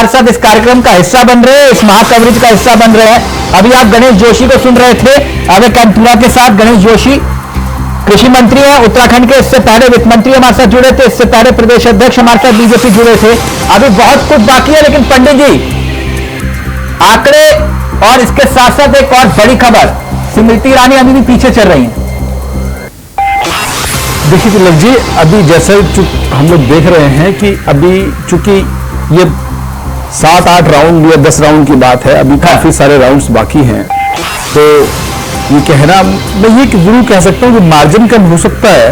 हमारे साथ इस कार्यक्रम का हिस्सा बन रहे हैं, इस महाकवरेज का हिस्सा बन रहे हैं। अभी आप गणेश जोशी को सुन रहे थे, अभय कैंथुला के साथ। गणेश जोशी कृषि मंत्री हैं उत्तराखंड के, इससे पहले वित्त मंत्री हमारे साथ जुड़े थे, इससे पहले प्रदेश अध्यक्ष हमारे साथ बीजेपी जुड़े थे। अभी बहुत कुछ बाकी है, लेकिन पंडित जी आंकड़े और इसके साथ साथ एक और बड़ी खबर, स्मृति ईरानी अभी भी पीछे चल रही है। देखिए तिलक जी, अभी जैसे हम लोग देख रहे हैं कि अभी चूंकि ये 7-8 राउंड या 10 राउंड की बात है, अभी काफी सारे राउंड्स बाकी हैं, तो ये कहना मैं ये जरूर कह सकता हूँ कि मार्जिन कम हो सकता है,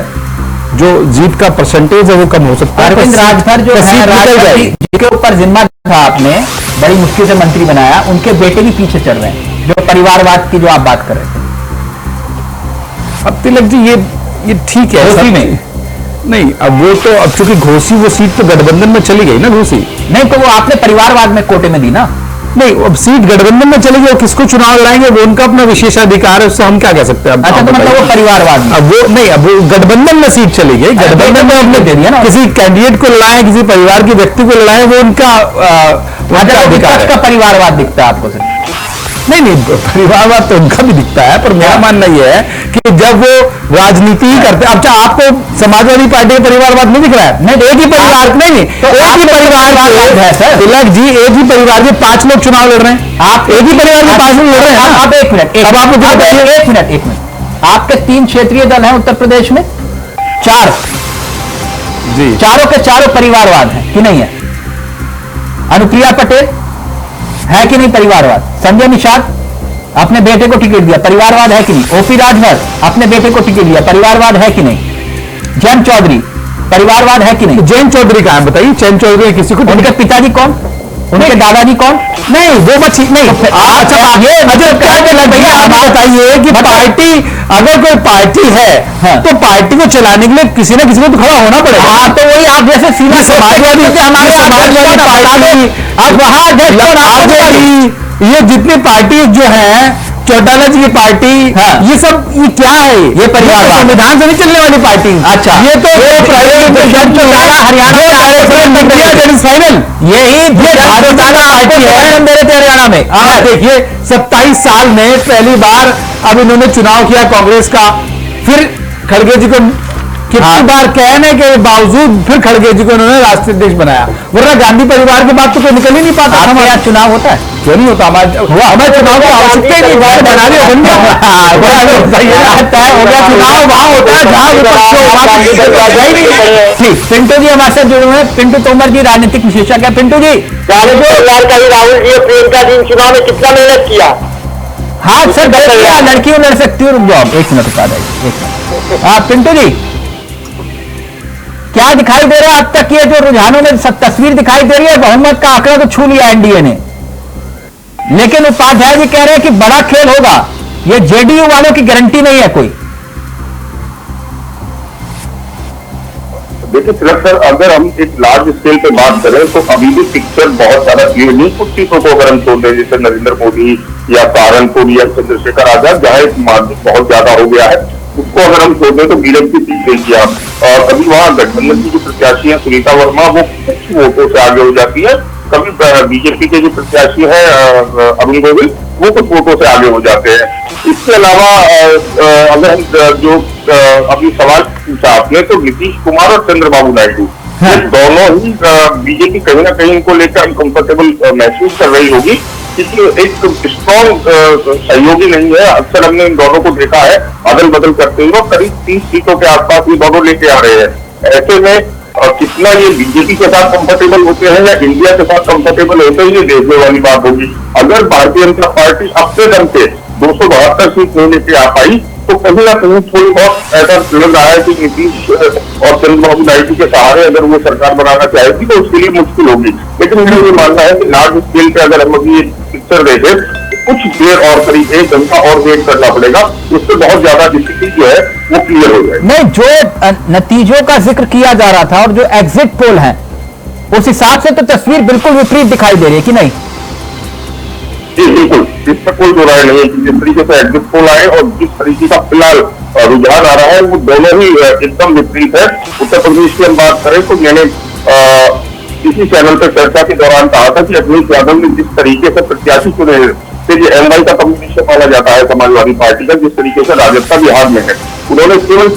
जो जीत का परसेंटेज है वो कम हो सकता है। अरविंद राजभर जो है, जिनके ऊपर जिम्मा था आपने, बड़ी मुश्किल से मंत्री बनाया, उनके बेटे भी पीछे चल रहे हैं, जो परिवारवाद की जो आप बात कर रहे थे। अब तिलक जी ये ठीक है, घोसी में नहीं, अब वो तो अब चूंकि घोसी वो सीट तो गठबंधन में चली गई ना, घोसी नहीं तो वो आपने परिवारवाद में कोटे में दी ना। नहीं, अब सीट गठबंधन में चली गई, किसको चुनाव लड़ाएंगे वो उनका अपना विशेषाधिकार है, उससे हम क्या कह सकते हैं। अच्छा, तो मतलब वो परिवारवाद में, अब वो नहीं, अब वो गठबंधन में सीट चली गई, गठबंधन में हमने दे दिया ना, किसी कैंडिडेट को लड़ाएं, किसी परिवार के व्यक्ति को लड़ाएं, वो उनका अधिकार है। परिवारवाद दिखता है आपको सिर्फ? नहीं, परिवारवाद तो उनका भी दिखता है, पर मेरा मानना यह है कि जब वो राजनीति ही करते हैं। अब क्या आपको समाजवादी पार्टी का परिवारवाद नहीं दिख रहा है? नहीं, एक ही परिवार नहीं, तो एक ही परिवार है सर तिलक जी, एक ही परिवार के 5 लोग चुनाव लड़ रहे हैं। आप एक ही परिवार के 5 लोग लड़ रहे हैं। आप एक मिनट, अब आप एक मिनट, आपके 3 क्षेत्रीय दल हैं उत्तर प्रदेश में, 4 जी, चारों के चारों परिवारवाद है कि नहीं है? अनुप्रिया पटेल है कि नहीं परिवारवाद? संजय निषाद अपने बेटे को टिकट दिया, परिवारवाद है कि नहीं? ओपी राजभर अपने बेटे को टिकट दिया, परिवारवाद है कि नहीं? जयंत चौधरी परिवारवाद है कि नहीं? जयंत चौधरी कहां बताइए? जयंत चौधरी किसी को, उनके पिताजी कौन, उनके दादाजी कौन? नहीं, वो बात ठीक नहीं। अच्छा, ये भैया आप बताइए कि पार्टी, अगर कोई पार्टी है तो पार्टी को चलाने के लिए किसी ना किसी को तो खड़ा होना पड़ेगा। हाँ, तो वही आप जैसे सीधा समाजवादी पार्टी, अब वहां ये जितनी पार्टी जो है, चौटाला जी की पार्टी, ये सब ये क्या है? ये परिवार संविधान से नहीं चलने वाली पार्टी। अच्छा, ये तो हरियाणा फाइनल यही पार्टी है मेरे हरियाणा में। देखिए 27 साल में पहली बार अब इन्होंने चुनाव किया कांग्रेस का, फिर खड़गे जी को कितनी बार कहने के बावजूद फिर खड़गे जी को इन्होंने राष्ट्रीय अध्यक्ष बनाया, वरना गांधी परिवार के बाद तो कोई निकल ही नहीं पाता। हमारे यहाँ चुनाव होता है? क्यों नहीं होता? हमारे चुनाव की आवश्यकता ही नहीं, बना लिया बन गया, तय हो गया। चुनाव वहां होता है जहां ठीक। पिंटू जी हमारे साथ जुड़े हुए हैं, पिंटू तोमर जी राजनीतिक विशेषज्ञ। पिंटू जी, राहुल जी प्रियंका जी चुनाव में कितना मेहनत किया? हाँ सर, लड़की लड़ सकती हूँ, रुक जाओ एक मिनट बता दें। हाँ पिंटू जी, क्या दिखाई दे रहा है अब तक? ये जो रुझानों में तस्वीर दिखाई दे रही है, बहुमत का आंकड़ा तो छू लिया एनडीए ने, लेकिन उपाध्याय जी कह रहे हैं कि बड़ा खेल होगा, ये जेडीयू वालों की गारंटी नहीं है कोई। देखिए तिलक सर, अगर हम एक लार्ज स्केल पे बात करें तो अभी भी पिक्चर बहुत ज्यादा क्लियर नहीं। कुछ चीजों को अगर हम छोड़ दें, जैसे नरेंद्र मोदी या सहारनपुर या चंद्रशेखर आजाद, जहां एक मार्जिन बहुत ज्यादा हो गया है, उसको अगर हम छोड़ दें तो बीजेपी जीत गई किया। और अभी वहां गठबंधन की जो प्रत्याशी है सुनीता वर्मा, वो कुछ वोटों से आगे हो जाती है। कभी बीजेपी के जो प्रत्याशी है अरुण गोविल, वो कुछ वोटों से आगे हो जाते हैं। इसके अलावा अगर हम जो अभी सवाल पूछा आपने, तो नीतीश कुमार और चंद्रबाबू नायडू दोनों ही बीजेपी कहीं ना कहीं इनको लेकर अनकंफर्टेबल महसूस कर रही होगी, क्योंकि एक स्ट्रॉन्ग सहयोगी नहीं है। अक्सर हमने इन दोनों को देखा है अदल बदल करते हुए, करीब 30 सीटों के आसपास ये दोनों लेके आ रहे हैं। ऐसे में कितना ये बीजेपी के साथ कंफर्टेबल होते हैं या इंडिया के साथ कंफर्टेबल होते हैं, ये देखने वाली बात होगी। अगर भारतीय जनता पार्टी अपने दम पे 272 सीट नहीं लेके आ पाई, तो कहीं ना कहीं थोड़ी बहुत ऐसा लग रहा है कि नीतीश और चंद्रबाबू नायडू के सहारे अगर वो सरकार बनाना चाहेगी तो उसके लिए मुश्किल होगी। लेकिन मेरा ये मानना है कि लार्ज स्केल पे अगर हम अभी ये पिक्चर देखें, कुछ देर और करीब 1 घंटा और वेट करना पड़ेगा, उससे बहुत ज्यादा स्थिति जो है वो क्लियर हो जाए। नहीं, जो नतीजों का जिक्र किया जा रहा था और जो एग्जिट पोल है, उस हिसाब से तो तस्वीर बिल्कुल विपरीत दिखाई दे रही है कि नहीं? जी बिल्कुल, इसमें कोई दो राय नहीं है कि जिस तरीके से एग्जिट पोल आए और जिस तरीके का फिलहाल रुझान आ रहा है, वो दोनों ही एकदम विपरीत है। उत्तर प्रदेश की हम बात करें तो मैंने इसी चैनल पर चर्चा के दौरान कहा था कि अखिलेश यादव ने जिस तरीके से प्रत्याशी चुने हैं, फिर ये एमवाई का कम्युनिकेशन माना जाता है समाजवादी पार्टी का, जिस तरीके से राजद बिहार में है, उन्होंने केवल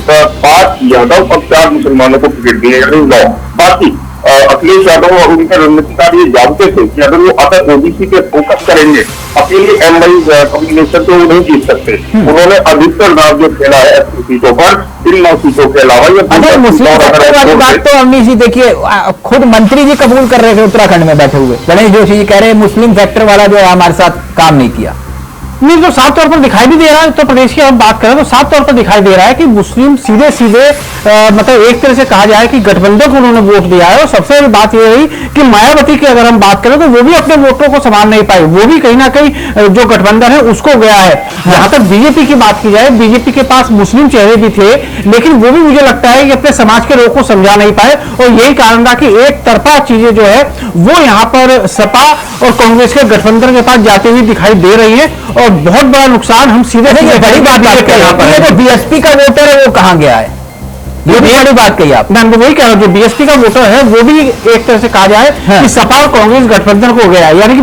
5 यादव और 4 मुसलमानों को टिकट दिए, यानी 9। बाकी अखिलेश यादव और उनके रणनीतिकार ये जानते थे कि अगर वो अगर ओबीसी पे फोकस करेंगे, अकेले एमवाई कम्युनिकेशन तो वो नहीं जीत सकते। उन्होंने अधिकतर नाम जो खेला है 80 सीटों पर, इन 9 सीटों के अलावा अगर मुस्लिम सेक्टर वाली बात तो अवनीश जी देखिए, खुद मंत्री जी कबूल कर रहे थे उत्तराखंड में बैठे हुए, गणेश जोशी जी कह रहे हैं मुस्लिम सेक्टर वाला जो है हमारे साथ काम नहीं किया। नहीं, तो साफ तौर पर दिखाई भी दे रहा है, उत्तर प्रदेश की हम बात करें तो साफ तौर पर दिखाई दे रहा है कि मुस्लिम सीधे सीधे मतलब एक तरह से कहा जाए कि गठबंधन को उन्होंने वोट दिया है। और सबसे बड़ी बात यह रही कि मायावती की अगर हम बात करें तो वो भी अपने वोटों को संभाल नहीं पाई, वो भी कहीं ना कहीं जो गठबंधन है उसको गया है। जहां तक बीजेपी की बात की जाए, बीजेपी के पास मुस्लिम चेहरे भी थे, लेकिन वो भी मुझे लगता है कि अपने समाज के लोगों को समझा नहीं पाए, और यही कारण था कि एक तरफा चीजें जो है वो यहाँ पर सपा और कांग्रेस के गठबंधन के पास जाती हुई दिखाई दे रही है, और बहुत बड़ा नुकसान हम सीधे बड़ी बात है, जो बीएसपी का वोटर है वो कहां गया है, ये भी बड़ी बात कही आप। मैं वही कह रहा हूं, जो बीएसपी का वोटर है वो भी एक तरह से कहा जाए कि सपा और कांग्रेस गठबंधन को गया है, यानी कि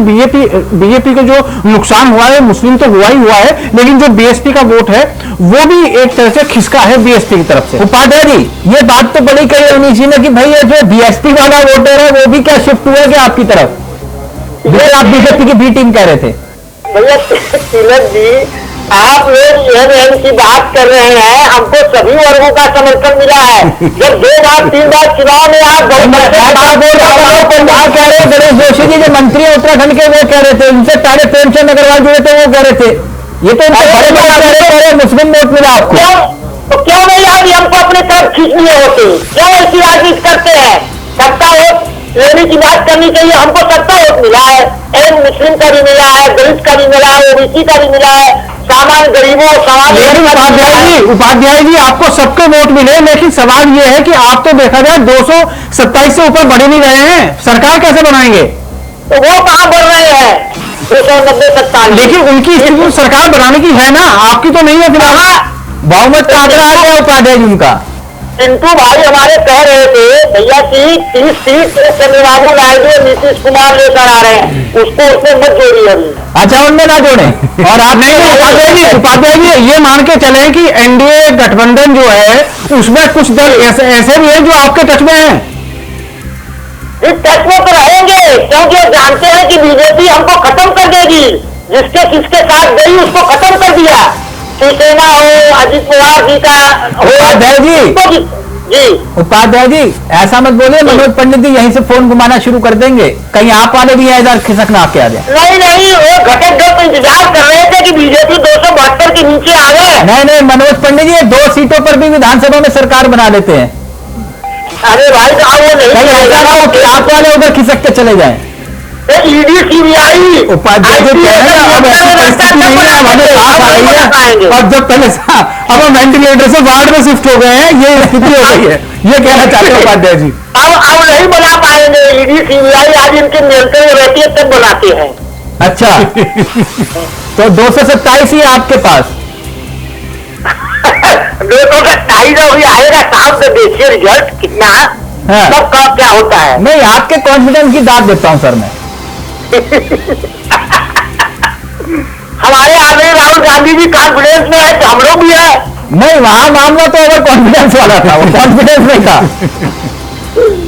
बीजेपी का जो नुकसान हुआ है मुस्लिम तो हुआ ही हुआ है, लेकिन जो बीएसपी का वोट है वो भी एक तरह से खिसका है बीएसपी की तरफ से। उपाध्याय जी, ये बात तो बड़ी कही अवनीश जी ने कि भाई ये जो बीएसपी वाला वोटर है वो भी क्या शिफ्ट हुआ क्या आपकी तरफ, जिसे आप बीजेपी की बी टीम कह रहे थे? भैया तिलक जी, आप लोग एम की बात कर रहे हैं, हमको सभी वर्गों का समर्थन मिला है। जब 2 बार 3 बार चुनाव में आप कह रहे गणेश जोशी जी जो मंत्री है उत्तराखंड के वो कह रहे थे, उनसे पहले प्रेमचंद अग्रवाल जुड़े थे वो कह रहे थे, ये तो बड़े मुस्लिम वोट मिला आपको, तो क्यों नहीं आप हमको अपने तरफ खींचने होते, क्यों ऐसी राजनीति करते हैं? सत्ता वोट लेने की बात करनी चाहिए, हमको सत्ता वोट मिला है, एम मुस्लिम का भी मिला है, दलित का भी मिला है, ओबीसी का भी मिला है, सामान्य गरीबों उपाध्याय जी आपको सबके वोट मिले, लेकिन सवाल यह है कि आप तो देखा जाए 227 से ऊपर बढ़ नहीं रहे हैं, सरकार कैसे बनाएंगे? तो वो कहां बढ़ रहे हैं? 290-97, लेकिन उनकी स्थिति सरकार बनाने की है ना, आपकी तो नहीं है फिलहाल। बहुमत का आंकड़ा आ गया उपाध्याय जी उनका। चिंटू भाई हमारे कह रहे थे भैया की 30 सीट चंद्रबाबू नायडू और नीतीश कुमार लेकर आ रहे हैं, उसको उसमें मत जोड़िए अभी। अच्छा, उनमें ना जोड़े। और आप नहीं, उपाध्याय जी ये मान के चले कि एनडीए गठबंधन जो है उसमें कुछ दल ऐसे भी हैं जो आपके टच में हैं। इस टच में तो रहेंगे, क्योंकि जानते हैं कि बीजेपी हमको खत्म कर देगी, जिसके किसके साथ गई उसको खत्म कर दिया, शिवसेना हो, अजित पवार जी का उपाध्याय जी ऐसा मत बोलिए, मनोज पंडित जी यहीं से फोन घुमाना शुरू कर देंगे, कहीं आप वाले भी इधर खिसकना आपके आ जाए। नहीं, वो घटक दल तो इंतजार कर रहे थे कि बीजेपी 272 के नीचे आ गए। नहीं मनोज पंडित जी 2 सीटों पर भी विधानसभा में सरकार बना लेते हैं। अरे भाई साहब वो नहीं ऐसा ना हो कि आप वाले उधर खिसक के चले जाए। ईडी सीबीआई उपाध्याय जी कह रहे हैं अब ऐसी परिस्थिति नहीं है, हमारे पास आ रही है, और जब पहले अब हम वेंटिलेटर से वार्ड में शिफ्ट हो गए हैं, ये स्थिति हो गई है, ये कहना चाहते हैं उपाध्याय जी। अब नहीं बना पाएंगे, ईडी सीबीआई आज इनके नियंत्रण में रहती है तब बनाते हैं। अच्छा तो 227 ही है आपके पास। 227 अभी आएगा साहब, तो देखिए रिजल्ट कितना तब कब क्या होता है। नहीं, आपके कॉन्फिडेंस की दाद देता हूं सर मैं। हमारे आगे राहुल गांधी जी कॉन्फिडेंस में है, हम लोग भी है। नहीं, वहां मामला तो ओवर कॉन्फिडेंस वाला था, वो कॉन्फिडेंस नहीं था।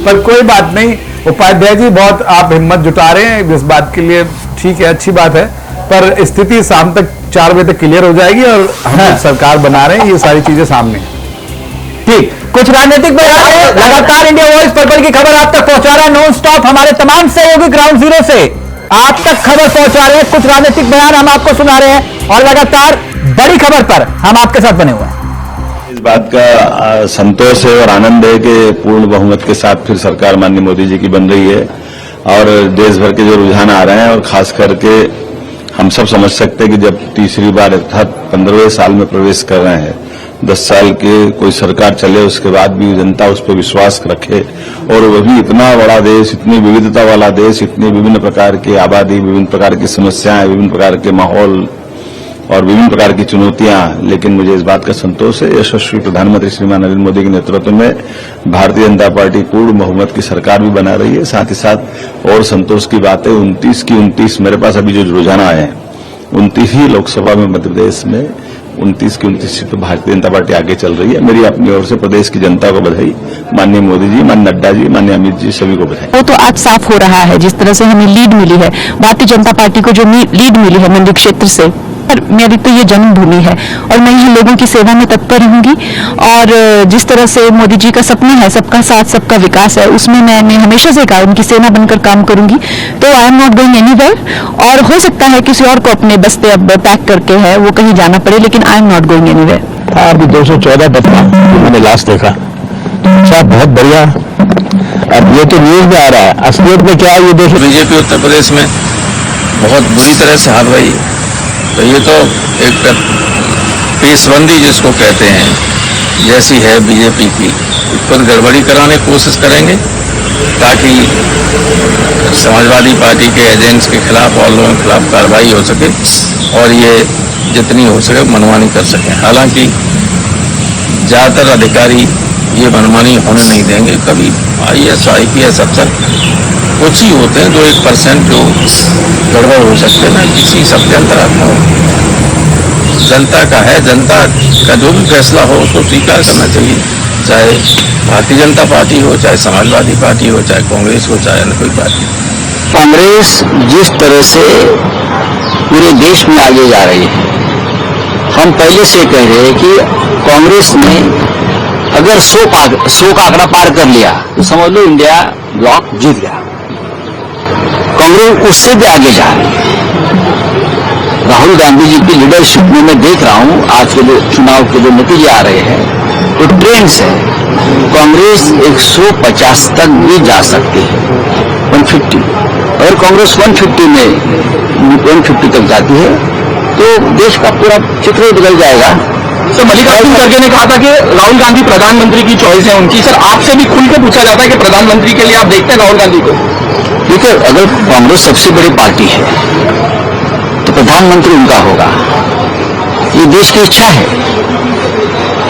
पर कोई बात नहीं उपाध्याय जी, बहुत आप हिम्मत जुटा रहे हैं इस बात के लिए, ठीक है, अच्छी बात है, पर स्थिति शाम तक 4 बजे तक क्लियर हो जाएगी और हम सरकार बना रहे हैं, ये सारी चीजें सामने। ठीक, कुछ राजनीतिक बयान लगातार इंडिया वॉइस पर्पल की खबर आप तक पहुंचा रहा है नॉन स्टॉप, हमारे तमाम सहयोगी ग्राउंड जीरो से आप तक खबर पहुंचा रहे हैं, कुछ राजनीतिक बयान हम आपको सुना रहे हैं, और लगातार बड़ी खबर पर हम आपके साथ बने हुए हैं। इस बात का संतोष है और आनंद है कि पूर्ण बहुमत के साथ फिर सरकार माननीय मोदी जी की बन रही है, और देश भर के जो रुझान आ रहे हैं, और खास करके हम सब समझ सकते हैं कि जब तीसरी बार अर्थात 15वें साल में प्रवेश कर रहे हैं, 10 साल के कोई सरकार चले उसके बाद भी जनता उस पर विश्वास रखे, और वो भी इतना बड़ा देश, इतनी विविधता वाला देश, इतनी विभिन्न प्रकार की आबादी, विभिन्न प्रकार की समस्याएं, विभिन्न प्रकार के माहौल, और विभिन्न प्रकार की चुनौतियां, लेकिन मुझे इस बात का संतोष है यशस्वी प्रधानमंत्री श्रीमान नरेंद्र मोदी के नेतृत्व में भारतीय जनता पार्टी पूर्ण बहुमत की सरकार भी बना रही है। साथ ही साथ और संतोष की बात है 29 की 29 मेरे पास अभी जो रोजाना आए हैं 29 ही लोकसभा में मध्य प्रदेश में 29 की 29 सीटों भारतीय जनता पार्टी आगे चल रही है। मेरी अपनी ओर से प्रदेश की जनता को बधाई, माननीय मोदी जी, माननीय नड्डा जी, माननीय अमित जी, सभी को बधाई। वो तो आज साफ हो रहा है जिस तरह से हमें लीड मिली है, भारतीय जनता पार्टी को जो लीड मिली है मंडी क्षेत्र से, पर मेरी तो ये जन्मभूमि है और मैं यहाँ लोगों की सेवा में तत्पर रहूंगी। और जिस तरह से मोदी जी का सपना है सबका साथ सबका विकास है, उसमें मैंने हमेशा से कहा उनकी सेना बनकर काम करूंगी। तो I am not going anywhere. और हो सकता है किसी और को अपने बस्ते अब पैक करके है वो कहीं जाना पड़े, लेकिन I am not going anywhere. अभी 214 बता मैंने लास्ट देखा। अच्छा, बहुत बढ़िया। अब ये तो न्यूज में आ रहा है, असलियत में क्या है ये देखिए। बीजेपी उत्तर प्रदेश में बहुत बुरी तरह से हार रही है। तो ये तो एक पेशबंदी जिसको कहते हैं जैसी है बीजेपी की, खुद गड़बड़ी कराने की कोशिश करेंगे ताकि समाजवादी पार्टी के एजेंट्स के खिलाफ और लोगों के खिलाफ कार्रवाई हो सके और ये जितनी हो सके मनमानी कर सकें। हालांकि ज़्यादातर अधिकारी ये मनमानी होने नहीं देंगे। कभी IAS IPS अफसर कुछ ही होते हैं 2-1% जो गड़बड़ हो सकते हैं, किसी सबके अंतरात्मा हो। जनता का है, जनता का जो भी फैसला हो उसको स्वीकार करना चाहिए, चाहे भारतीय जनता पार्टी हो, चाहे समाजवादी पार्टी हो, चाहे कांग्रेस हो, चाहे अन्य कोई पार्टी। कांग्रेस जिस तरह से पूरे देश में आगे जा रही है, हम पहले से कह रहे हैं कि कांग्रेस ने अगर 100 का आंकड़ा पार कर लिया तो समझ लो इंडिया ब्लॉक जीत गया। कांग्रेस उससे भी आगे जा रही है। राहुल गांधी जी की लीडरशिप में मैं देख रहा हूं आज के जो चुनाव के जो नतीजे आ रहे हैं तो ट्रेंड से कांग्रेस 150 तक भी जा सकती है, 150। अगर कांग्रेस 150 तक जाती है तो देश का पूरा चित्र बदल जाएगा। सर, मल्लिकार्जुन खड़गे ने कहा था कि राहुल गांधी प्रधानमंत्री की चॉइस है उनकी। सर, आपसे भी खुल के पूछा जाता है कि प्रधानमंत्री के लिए आप देखते हैं राहुल गांधी को? देखिए, अगर कांग्रेस सबसे बड़ी पार्टी है तो प्रधानमंत्री उनका होगा। ये देश की इच्छा है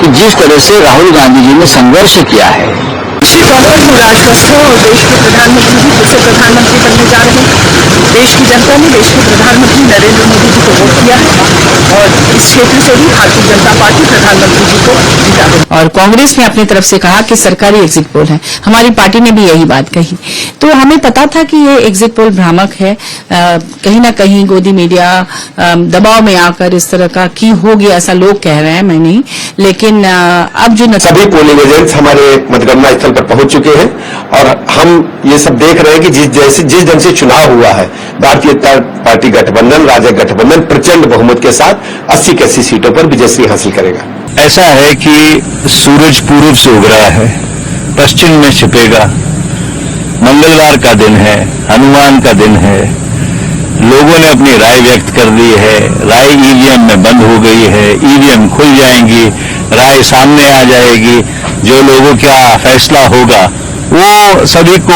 कि जिस तरह से राहुल गांधी जी ने संघर्ष किया है। श्री कांग्रेस में राजवस्थ है और देश के प्रधानमंत्री जी फिर से प्रधानमंत्री बनने जा रहे हैं। देश की जनता ने देश के प्रधानमंत्री नरेंद्र मोदी जी को वोट किया है और इस क्षेत्र से भी भारतीय जनता पार्टी प्रधानमंत्री जी को जीता है। और कांग्रेस ने अपनी तरफ से कहा कि सरकारी एग्जिट पोल है, हमारी पार्टी ने भी यही बात कही। तो हमें पता था कि ये एग्जिट पोल भ्रामक है, कहीं ना कहीं गोदी मीडिया दबाव में आकर इस तरह का की होगी ऐसा लोग कह रहे हैं, मैं नहीं। लेकिन अब जो सभी पोलिंग एजेंट्स हमारे मतगणना स्थल पर पहुंच चुके हैं और हम ये सब देख रहे हैं कि जिस ढंग से चुनाव हुआ है, भारतीय जनता पार्टी गठबंधन, राजग गठबंधन प्रचंड बहुमत के साथ 80 की 80 सीटों पर विजयश्री हासिल करेगा। ऐसा है कि सूरज पूर्व से उग रहा है, पश्चिम में छिपेगा। मंगलवार का दिन है, हनुमान का दिन है। लोगों ने अपनी राय व्यक्त कर दी है। राय ईवीएम में बंद हो गई है, ईवीएम खुल जाएंगी, राय सामने आ जाएगी। जो लोगों का फैसला होगा वो सभी को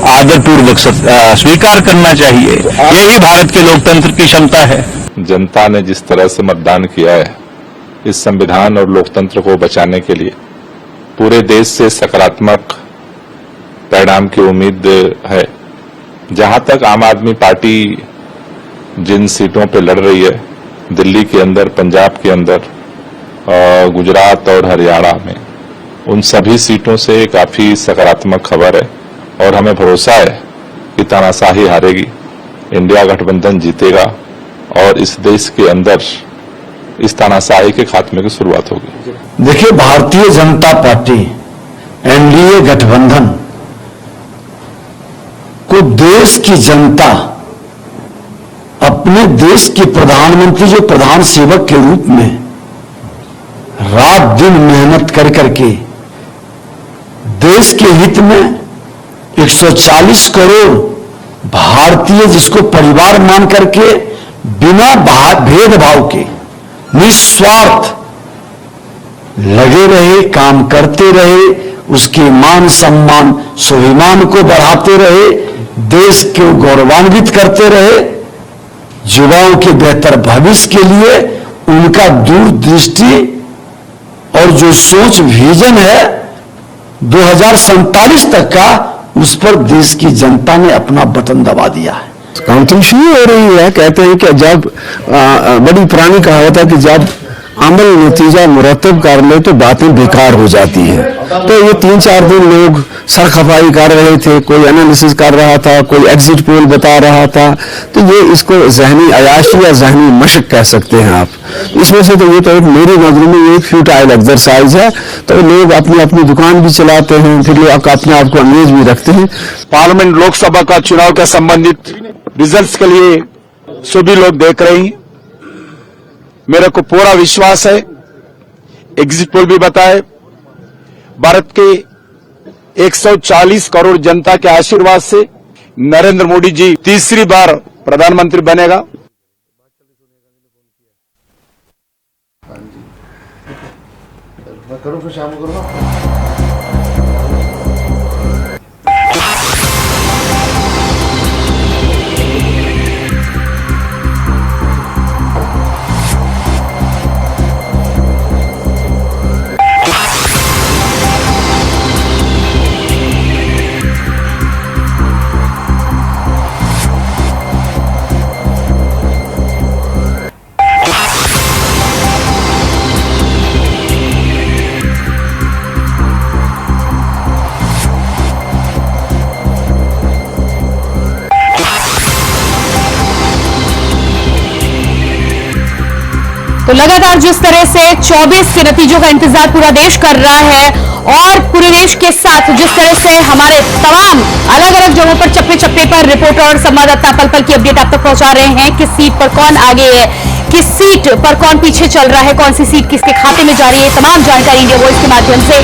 आदरपूर्वक स्वीकार करना चाहिए। यही भारत के लोकतंत्र की क्षमता है। जनता ने जिस तरह से मतदान किया है इस संविधान और लोकतंत्र को बचाने के लिए, पूरे देश से सकारात्मक परिणाम की उम्मीद है। जहां तक आम आदमी पार्टी जिन सीटों पे लड़ रही है, दिल्ली के अंदर, पंजाब के अंदर, गुजरात और हरियाणा में, उन सभी सीटों से काफी सकारात्मक खबर है और हमें भरोसा है कि तानाशाही हारेगी, इंडिया गठबंधन जीतेगा और इस देश के अंदर इस तानाशाही के खात्मे की शुरुआत होगी। देखिए, भारतीय जनता पार्टी एनडीए गठबंधन को देश की जनता अपने देश के प्रधानमंत्री जो प्रधान सेवक के रूप में रात दिन मेहनत कर करके देश के हित में 140 करोड़ भारतीय जिसको परिवार मान करके बिना भेदभाव के निस्वार्थ लगे रहे, काम करते रहे, उसके मान सम्मान स्वाभिमान को बढ़ाते रहे, देश को गौरवान्वित करते रहे, युवाओं के बेहतर भविष्य के लिए उनका दूरदृष्टि और जो सोच विजन है 2047 तक का, उस पर देश की जनता ने अपना बटन दबा दिया है। काउंटिंग शुरू हो रही है। कहते हैं कि जब बड़ी पुरानी कहावत है कि जब अमल नतीजा मुरतब कर ले तो बातें बेकार हो जाती है। तो ये 3-4 दिन लोग सरखफाई कर रहे थे, कोई एनालिसिस कर रहा था, कोई एग्जिट पोल बता रहा था। तो ये इसको जहनी अयाशी या जहनी मशक कह सकते हैं आप। इसमें से तो ये तो एक मेरी नजर में ये एक फ्यूटाइल एक्सरसाइज है। तो लोग अपनी अपनी दुकान भी चलाते हैं, फिर लोग अपने आप को अंग्रेज भी रखते हैं। पार्लियामेंट लोकसभा का चुनाव के संबंधित रिजल्ट्स के लिए सभी लोग देख रहे हैं। मेरे को पूरा विश्वास है, एग्जिट पोल भी बताए, भारत के 140 करोड़ जनता के आशीर्वाद से नरेंद्र मोदी जी तीसरी बार प्रधानमंत्री बनेगा। तो लगातार जिस तरह से 24 के नतीजों का इंतजार पूरा देश कर रहा है और पूरे देश के साथ जिस तरह से हमारे तमाम अलग अलग जगहों पर चप्पे चप्पे पर रिपोर्टर और संवाददाता पल पल की अपडेट आप तक पहुंचा रहे हैं। किस सीट पर कौन आगे है, किस सीट पर कौन पीछे चल रहा है, कौन सी सीट किसके खाते में जा रही है, तमाम जानकारी इंडिया वॉइस के माध्यम से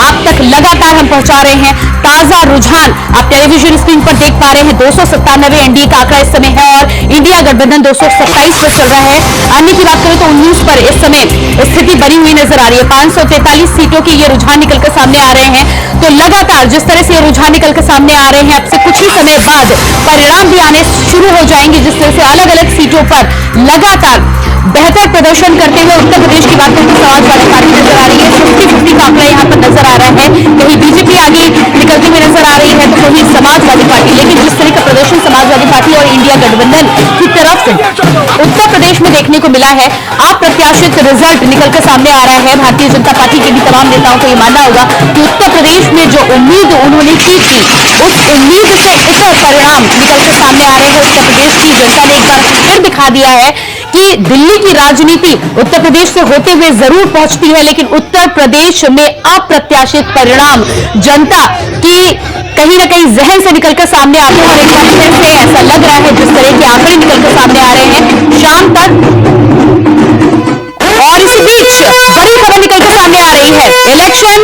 आप तक लगातार हम पहुंचा रहे हैं। ताजा रुझान आप टेलीविजन स्क्रीन पर देख पा रहे हैं। 297 एनडीए का आंकड़ा इस समय है और इंडिया गठबंधन 227 पर चल रहा है। अन्य की बात करें तो 19 पर इस समय स्थिति बनी हुई नजर आ रही है। 543 सीटों के ये रुझान निकलकर सामने आ रहे हैं। तो लगातार जिस तरह से ये रुझान निकलकर सामने आ रहे हैं, अब से कुछ ही समय बाद परिणाम भी आने शुरू हो जाएंगे। जिस तरह से अलग अलग सीटों पर लगातार बेहतर प्रदर्शन करते हुए उत्तर प्रदेश की बात करें तो समाजवादी पार्टी नजर आ रही है। 50-50 का आंकड़ा यहाँ पर नजर आ रहा है। कहीं बीजेपी आगे निकलती हुई नजर आ रही है तो कहीं समाजवादी पार्टी। लेकिन जिस तरह का प्रदर्शन समाजवादी पार्टी और इंडिया गठबंधन की तरफ से उत्तर प्रदेश में देखने को मिला है, अप्रत्याशित रिजल्ट निकलकर सामने आ रहा है। भारतीय जनता पार्टी के भी तमाम नेताओं को यह मानना होगा कि उत्तर प्रदेश में जो उम्मीद उन्होंने की थी, उस उम्मीद से इतर परिणाम निकलकर सामने आ रहे हैं। उत्तर प्रदेश की जनता ने एक बार फिर दिखा दिया है कि दिल्ली की राजनीति उत्तर प्रदेश से होते हुए जरूर पहुंचती है, लेकिन उत्तर प्रदेश में अप्रत्याशित परिणाम जनता की कहीं ना कहीं जहन से निकलकर सामने आते हैं। और एक बार फिर से ऐसा लग रहा है जिस तरह के आंकड़े निकलकर सामने आ रहे हैं शाम तक। और इसी बीच बड़ी खबर निकलकर सामने आ रही है, इलेक्शन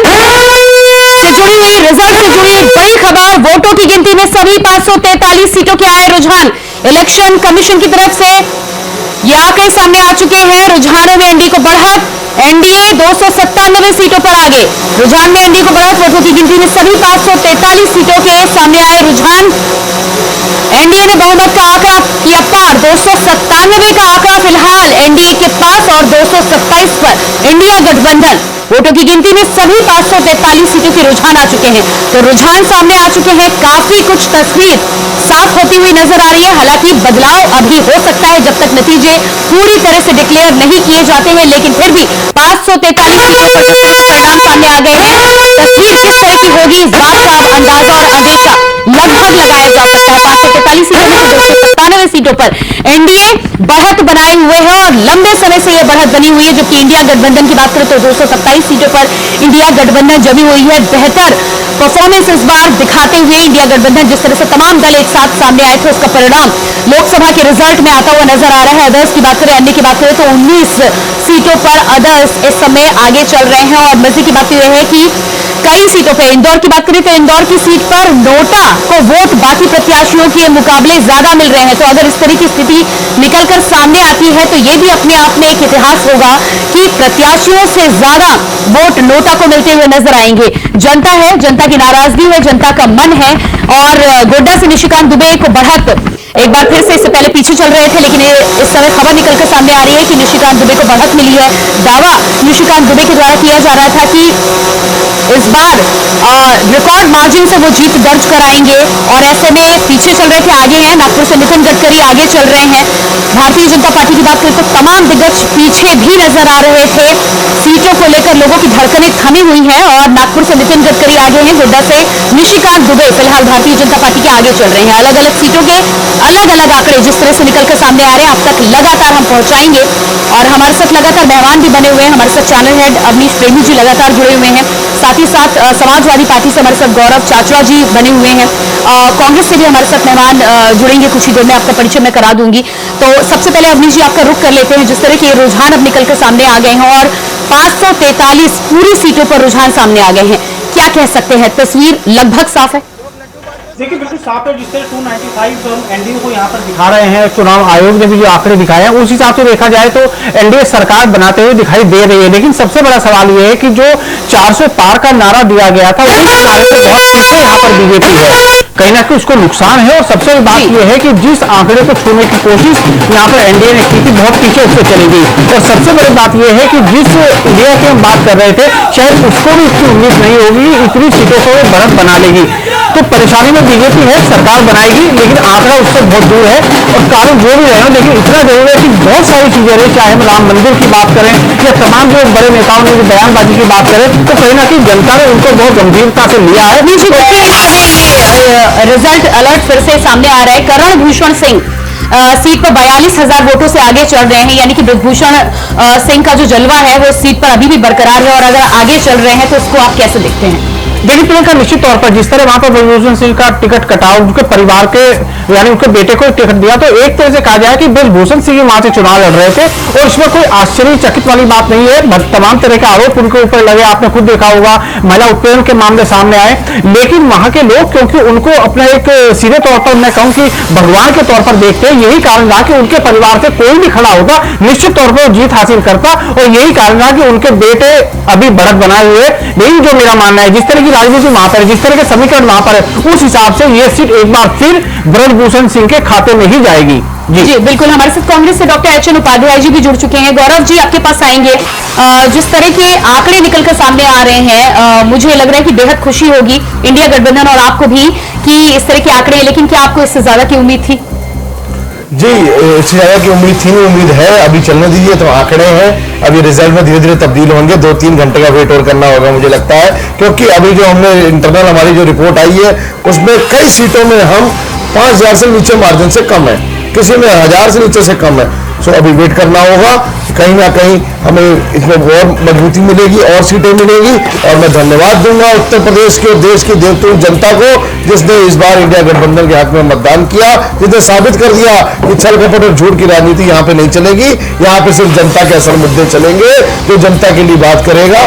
से जुड़ी हुई, रिजल्ट से जुड़ी एक बड़ी खबर। वोटों की गिनती में सभी 543 सीटों के आए रुझान। इलेक्शन कमीशन की तरफ से ये आंकड़े सामने आ चुके हैं। रुझानों में एनडीए को बढ़त, एनडीए 297 सीटों पर आगे। रुझान में एनडीए को बढ़त, वोटों की गिनती में सभी 543 सीटों के सामने आए रुझान। एनडीए ने बहुमत का आंकड़ा किया पार, 297 का आंकड़ा फिलहाल एनडीए के पास और 227 पर इंडिया गठबंधन। वोटों की गिनती में सभी 543 सीटों के रुझान आ चुके हैं। तो रुझान सामने आ चुके हैं, काफी कुछ तस्वीर साफ होती हुई नजर आ रही है। हालांकि बदलाव अभी हो सकता है जब तक नतीजे पूरी तरह से डिक्लेयर नहीं किए जाते हैं, लेकिन फिर भी 543 सीटों पर जिस तरह से परिणाम सामने आ गए हैं, तस्वीर किस तरह की होगी इस बात का अब अंदाजा और अंदेशा लगभग लगाया जा सकता है। 543 सीटों में से 297 सीटों पर एनडीए बढ़त बनाए हुए है और लंबे समय से यह बढ़त बनी हुई है। जबकि इंडिया गठबंधन की बात करें तो 227 सीटों पर इंडिया गठबंधन जमी हुई है। बेहतर परफॉर्मेंस इस बार दिखाते हुए इंडिया गठबंधन, जिस तरह से तमाम दल एक साथ सामने आए थे, उसका परिणाम लोकसभा के रिजल्ट में आता हुआ नजर आ रहा है। अदर्स की बात करें, अन्य की बात करें तो 19 सीटों पर अदर्स इस समय आगे चल रहे हैं। और मजे की बात यह है कि कई सीटों पर, इंदौर की बात करें तो इंदौर की सीट पर नोटा को वोट बाकी प्रत्याशियों के मुकाबले ज्यादा मिल रहे हैं। तो अगर इस तरह की स्थिति निकलकर सामने आती है तो यह भी अपने आप में एक इतिहास होगा कि प्रत्याशियों से ज्यादा वोट नोटा को मिलते हुए नजर आएंगे। जनता है, जनता की नाराजगी है, जनता का मन है। और गोड्डा से निशिकांत दुबे को बढ़त एक बार फिर से इससे पहले पीछे चल रहे थे, लेकिन इस समय खबर निकलकर सामने आ रही है कि निशिकांत दुबे को बढ़त मिली है। दावा निशिकांत दुबे के द्वारा किया जा रहा था कि इस बार रिकॉर्ड मार्जिन से वो जीत दर्ज कराएंगे, और ऐसे में पीछे चल रहे थे, आगे हैं। नागपुर से नितिन गडकरी आगे चल रहे हैं। भारतीय जनता पार्टी की बात करें तो तमाम दिग्गज पीछे भी नजर आ रहे थे। सीटों को लेकर लोगों की धड़कनें थमी हुई हैं, और नागपुर से नितिन गडकरी आगे हैं, गोड्डा से निशिकांत दुबे फिलहाल भारतीय जनता पार्टी के आगे चल रहे हैं। अलग अलग सीटों के अलग अलग आंकड़े जिस तरह से निकलकर सामने आ रहे हैं, आप तक लगातार हम पहुंचाएंगे, और हमारे साथ लगातार मेहमान भी बने हुए हैं। हमारे साथ चैनल हेड अवनीश प्रेमी जी लगातार जुड़े हुए हैं, साथ ही साथ समाजवादी पार्टी से हमारे साथ गौरव चाचड़ा जी बने हुए हैं। कांग्रेस से भी हमारे साथ मेहमान जुड़ेंगे कुछ ही देर में, आपका परिचय मैं करा दूंगी। तो सबसे पहले अवनीश जी आपका रुख कर लेते हैं। जिस तरह के रुझान अब निकलकर सामने आ गए हैं, और 543 पूरी सीटों पर रुझान सामने आ गए हैं, क्या कह सकते हैं? तस्वीर लगभग साफ है। देखिए बिल्कुल साफ है। जिस तरह 295 हम एनडीए को यहाँ पर दिखा रहे हैं, चुनाव आयोग ने भी जो आंकड़े दिखाए हैं उस हिसाब से देखा जाए तो एनडीए सरकार बनाते हुए दिखाई दे रही है। लेकिन सबसे बड़ा सवाल यह है कि जो 400 पार का नारा दिया गया था उस नारे से बहुत पीछे यहाँ पर बीजेपी है, कहीं ना कहीं उसको नुकसान है। और सबसे बड़ी बात यह है कि जिस आंकड़े को छूने की कोशिश यहाँ पर एनडीए ने की थी, बहुत पीछे उससे चली गई। और सबसे बड़ी बात यह है कि जिस इंडिया की हम बात कर रहे थे, शायद उसको भी इसकी उम्मीद नहीं होगी इतनी सीटों को बढ़त बना लेगी। तो परेशानी में बीजेपी है, सरकार बनाएगी, लेकिन आंकड़ा उससे बहुत दूर है। और कारण जो भी रहे, लेकिन इतना जरूर है कि बहुत सारी चीजें रही, चाहे हम राम मंदिर की बात करें या तमाम जो बड़े नेताओं ने जो बयानबाजी की बात करें, तो कहीं ना कहीं जनता ने उनको बहुत गंभीरता से लिया है। रिजल्ट अलर्ट फिर से सामने आ रहा है। करण भूषण सिंह सीट पर 42,000 वोटों से आगे चल रहे हैं, यानी कि ब्रजभूषण सिंह का जो जलवा है वो सीट पर अभी भी बरकरार है, और अगर आगे चल रहे हैं तो उसको आप कैसे देखते हैं? देखिए प्रियंका, निश्चित तौर पर जिस तरह वहां पर ब्रजभूषण सिंह का टिकट कटा, उनके परिवार के यानी उनके बेटे को टिकट दिया, तो एक तरह से कहा जाए कि ब्रजभूषण सिंह वहां से चुनाव लड़ रहे थे, और इसमें कोई आश्चर्यचकित वाली बात नहीं है। तमाम तरह के आरोप उनके ऊपर लगे, आपने खुद देखा होगा, महिला उत्पीड़न के मामले सामने आए, लेकिन वहां के लोग क्योंकि उनको अपना एक सीधे तौर पर मैं कहूं कि भगवान के तौर पर देखते हैं, यही कारण रहा कि उनके परिवार से कोई भी खड़ा होता निश्चित तौर पर जीत हासिल करता, और यही कारण रहा कि उनके बेटे अभी बढ़त बनाए हुए। लेकिन जो मेरा मानना है, जिस तरह की राजनीति वहां पर, जिस तरह के समीकरण वहां पर है, उस हिसाब से यह सीट एक बार फिर ब्रजभूषण सिंह के खाते में ही जाएगी। जी बिल्कुल। हमारे साथ कांग्रेस से doctor H N Upadhyay ji भी जुड़ चुके हैं। गौरव जी आपके पास आएंगे। जिस तरह के आंकड़े निकलकर सामने आ रहे हैं, मुझे लग रहा है कि बेहद खुशी होगी इंडिया गठबंधन और आपको भी कि इस तरह के आंकड़े, लेकिन क्या आपको इससे ज्यादा की उम्मीद थी? जी, इससे ज्यादा की उम्मीद थी, उम्मीद है, अभी चलने दीजिए। तो आंकड़े हैं, अभी रिजल्ट में धीरे धीरे तब्दील होंगे, 2-3 घंटे का वेट और करना होगा मुझे लगता है, क्योंकि अभी जो हमने इंटरनल हमारी जो रिपोर्ट आई है उसमें कई सीटों में हम 5,000 से नीचे मार्जिन से कम है, किसी में 1,000 से नीचे से कम है। सो अभी वेट करना होगा, कहीं ना कहीं हमें इसमें और मजबूती मिलेगी, और सीटें मिलेगी। और मैं धन्यवाद दूंगा उत्तर प्रदेश के देश की देवतुल्य जनता को, जिसने इस बार इंडिया गठबंधन के हक में मतदान किया, जिसने साबित कर दिया कि छल कपट और झूठ की राजनीति यहाँ पे नहीं चलेगी। यहाँ पे सिर्फ जनता के असल मुद्दे चलेंगे, जो जनता के लिए बात करेगा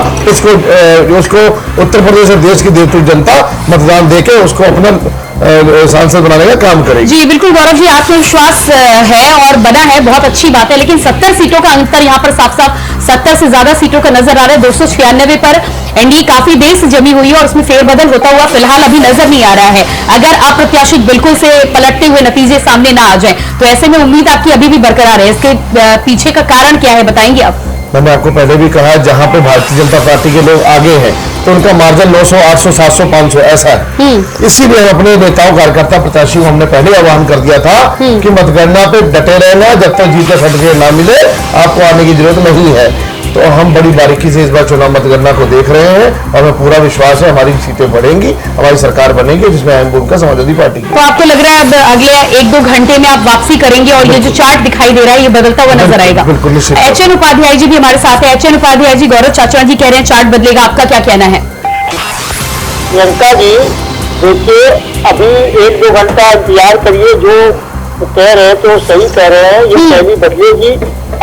उसको उत्तर प्रदेश और देश की देवतुल्य जनता मतदान देके उसको अपना सांसद बनाने का काम करेगी। जी बिल्कुल गौरव जी, आत्मविश्वास है और बना है, बहुत अच्छी बात है। लेकिन 70 सीटों का अंतर यहाँ पर साफ साफ 70 से ज्यादा सीटों का नजर आ रहा है। 296 पर एनडीए काफी देर से जमी हुई है, और उसमें फेरबदल होता हुआ फिलहाल अभी नजर नहीं आ रहा है। अगर अप्रत्याशित बिल्कुल से पलटते हुए नतीजे सामने ना आ जाए, तो ऐसे में उम्मीद आपकी अभी भी बरकरार है। इसके पीछे का कारण क्या है, बताएंगे आप? मैंने आपको पहले भी कहा, जहां पे भारतीय जनता पार्टी के लोग आगे हैं तो उनका मार्जिन 900, 800, 700, 500 ऐसा है। इसीलिए हम अपने नेताओं कार्यकर्ता प्रत्याशियों को हमने पहले आह्वान कर दिया था कि मतगणना पे डटे रहना, जब तक जीत का सर्टिफिकेट ना मिले आपको आने की जरूरत नहीं है। तो हम बड़ी बारीकी से इस बार चुनाव मतगणना को देख रहे हैं, और हमें पूरा विश्वास है हमारी सीटें बढ़ेंगी, हमारी सरकार बनेगी, जिसमें अहम भूमिका समाजवादी पार्टी की। तो आपको लग रहा है अब अगले 1-2 घंटे में आप वापसी करेंगे, और ये जो चार्ट दिखाई दे रहा है ये बदलता हुआ नजर आएगा? बिल्कुल निश्चित। एच एन उपाध्याय जी भी हमारे साथ है। एच एन उपाध्याय जी, गौरव चाचड़ा जी कह रहे हैं चार्ट बदलेगा, आपका क्या कहना है? प्रियंका जी देखिए, अभी 1-2 घंटा इंतजार करिए, जो कह रहे हैं तो सही कह रहे हैं, ये शैली बदलेगी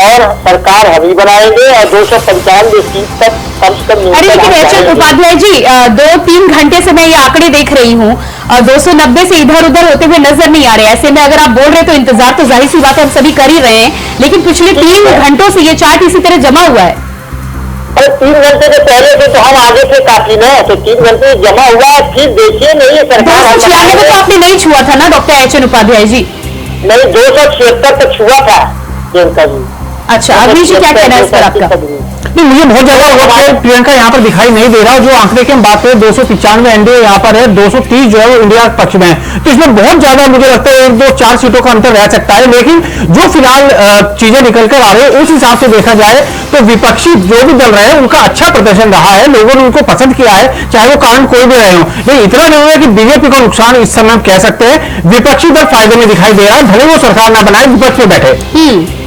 और सरकार हम ही बनाएंगे, और 295 सीट तक कम से कम। अरे लेकिन एच एन उपाध्याय जी, 2-3 घंटे से मैं ये आंकड़े देख रही हूँ, 290 से इधर उधर होते हुए नजर नहीं आ रहे। ऐसे में अगर आप बोल रहे तो इंतजार तो जाहिर सी बात है हम सभी कर ही रहे हैं, लेकिन पिछले 3 घंटों से ये चार्ट इसी तरह जमा हुआ है। अरे 3 घंटे से पहले से तो हम आगे थे काफी ना, तो 3 घंटे जमा हुआ है। फिर देखिए नहीं सरकार 296 तो आपने नहीं छुआ था ना doctor H N Upadhyay ji? नहीं 276 तक छुआ था प्रियंका जी। अच्छा, अभी जी क्या कहना है इस पर आपका? नहीं, मुझे बहुत ज्यादा वोट प्रियंका यहाँ पर दिखाई नहीं दे रहा। जो आंकड़े की हम बात करें 295 एनडीए यहाँ पर है, 230 जो है वो इंडिया पक्ष में है। तो इसमें बहुत ज्यादा मुझे लगता है 1, 2, 4 सीटों का अंतर रह सकता है। लेकिन जो फिलहाल चीजें निकल कर आ रही है उस हिसाब से देखा जाए तो विपक्षी जो भी दल रहे हैं उनका अच्छा प्रदर्शन रहा है, लोगों ने उनको पसंद किया है, चाहे वो कारण कोई भी रहे हो। लेकिन इतना नहीं है कि बीजेपी को नुकसान इस समय हम कह सकते हैं, विपक्षी दल फायदे में दिखाई दे रहा है, भले वो सरकार ना बनाए, विपक्ष में बैठे।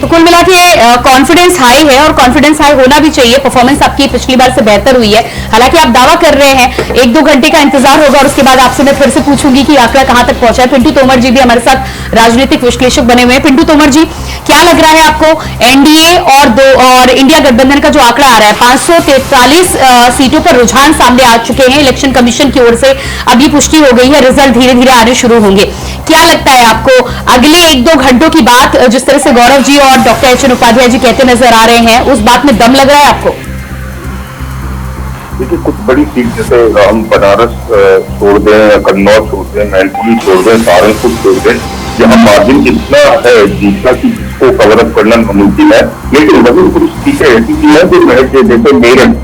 तो कुल मिला के कॉन्फिडेंस हाई है और कॉन्फिडेंस हाई होना भी चाहिए। परफॉर्मेंस आपकी पिछली बार से बेहतर हुई है। हालांकि आप दावा कर रहे हैं 1-2 घंटे का इंतजार होगा और उसके बाद आपसे मैं फिर से पूछूंगी कि आंकड़ा कहां तक पहुंचा है। पिंटू तोमर जी भी हमारे साथ राजनीतिक विश्लेषक बने हुए हैं। पिंटू तोमर जी, क्या लग रहा है आपको एनडीए और इंडिया गठबंधन का जो आंकड़ा आ रहा है 543 सीटों पर रुझान सामने आ चुके हैं इलेक्शन कमीशन की ओर से, अभी पुष्टि हो गई है, रिजल्ट धीरे धीरे आने शुरू होंगे। क्या लगता है आपको अगले 1-2 घंटों की बात जिस तरह से गौरव जी और doctor H N Upadhyay ji कहते नजर आ रहे हैं, उस बात में दम लग रहा है आपको? देखिए, कुछ बड़ी सीट जैसे हम बनारस छोड़ दें या कन्नौज छोड़ दें, मैनपुरी छोड़ दें, सहारनपुर छोड़ दें, यहाँ मार्जिन इतना है जीतना की जिसको कवर अप करना मुमकिन है। लेकिन वही कुछ सीटें ऐसी है जो जैसे मेरठ,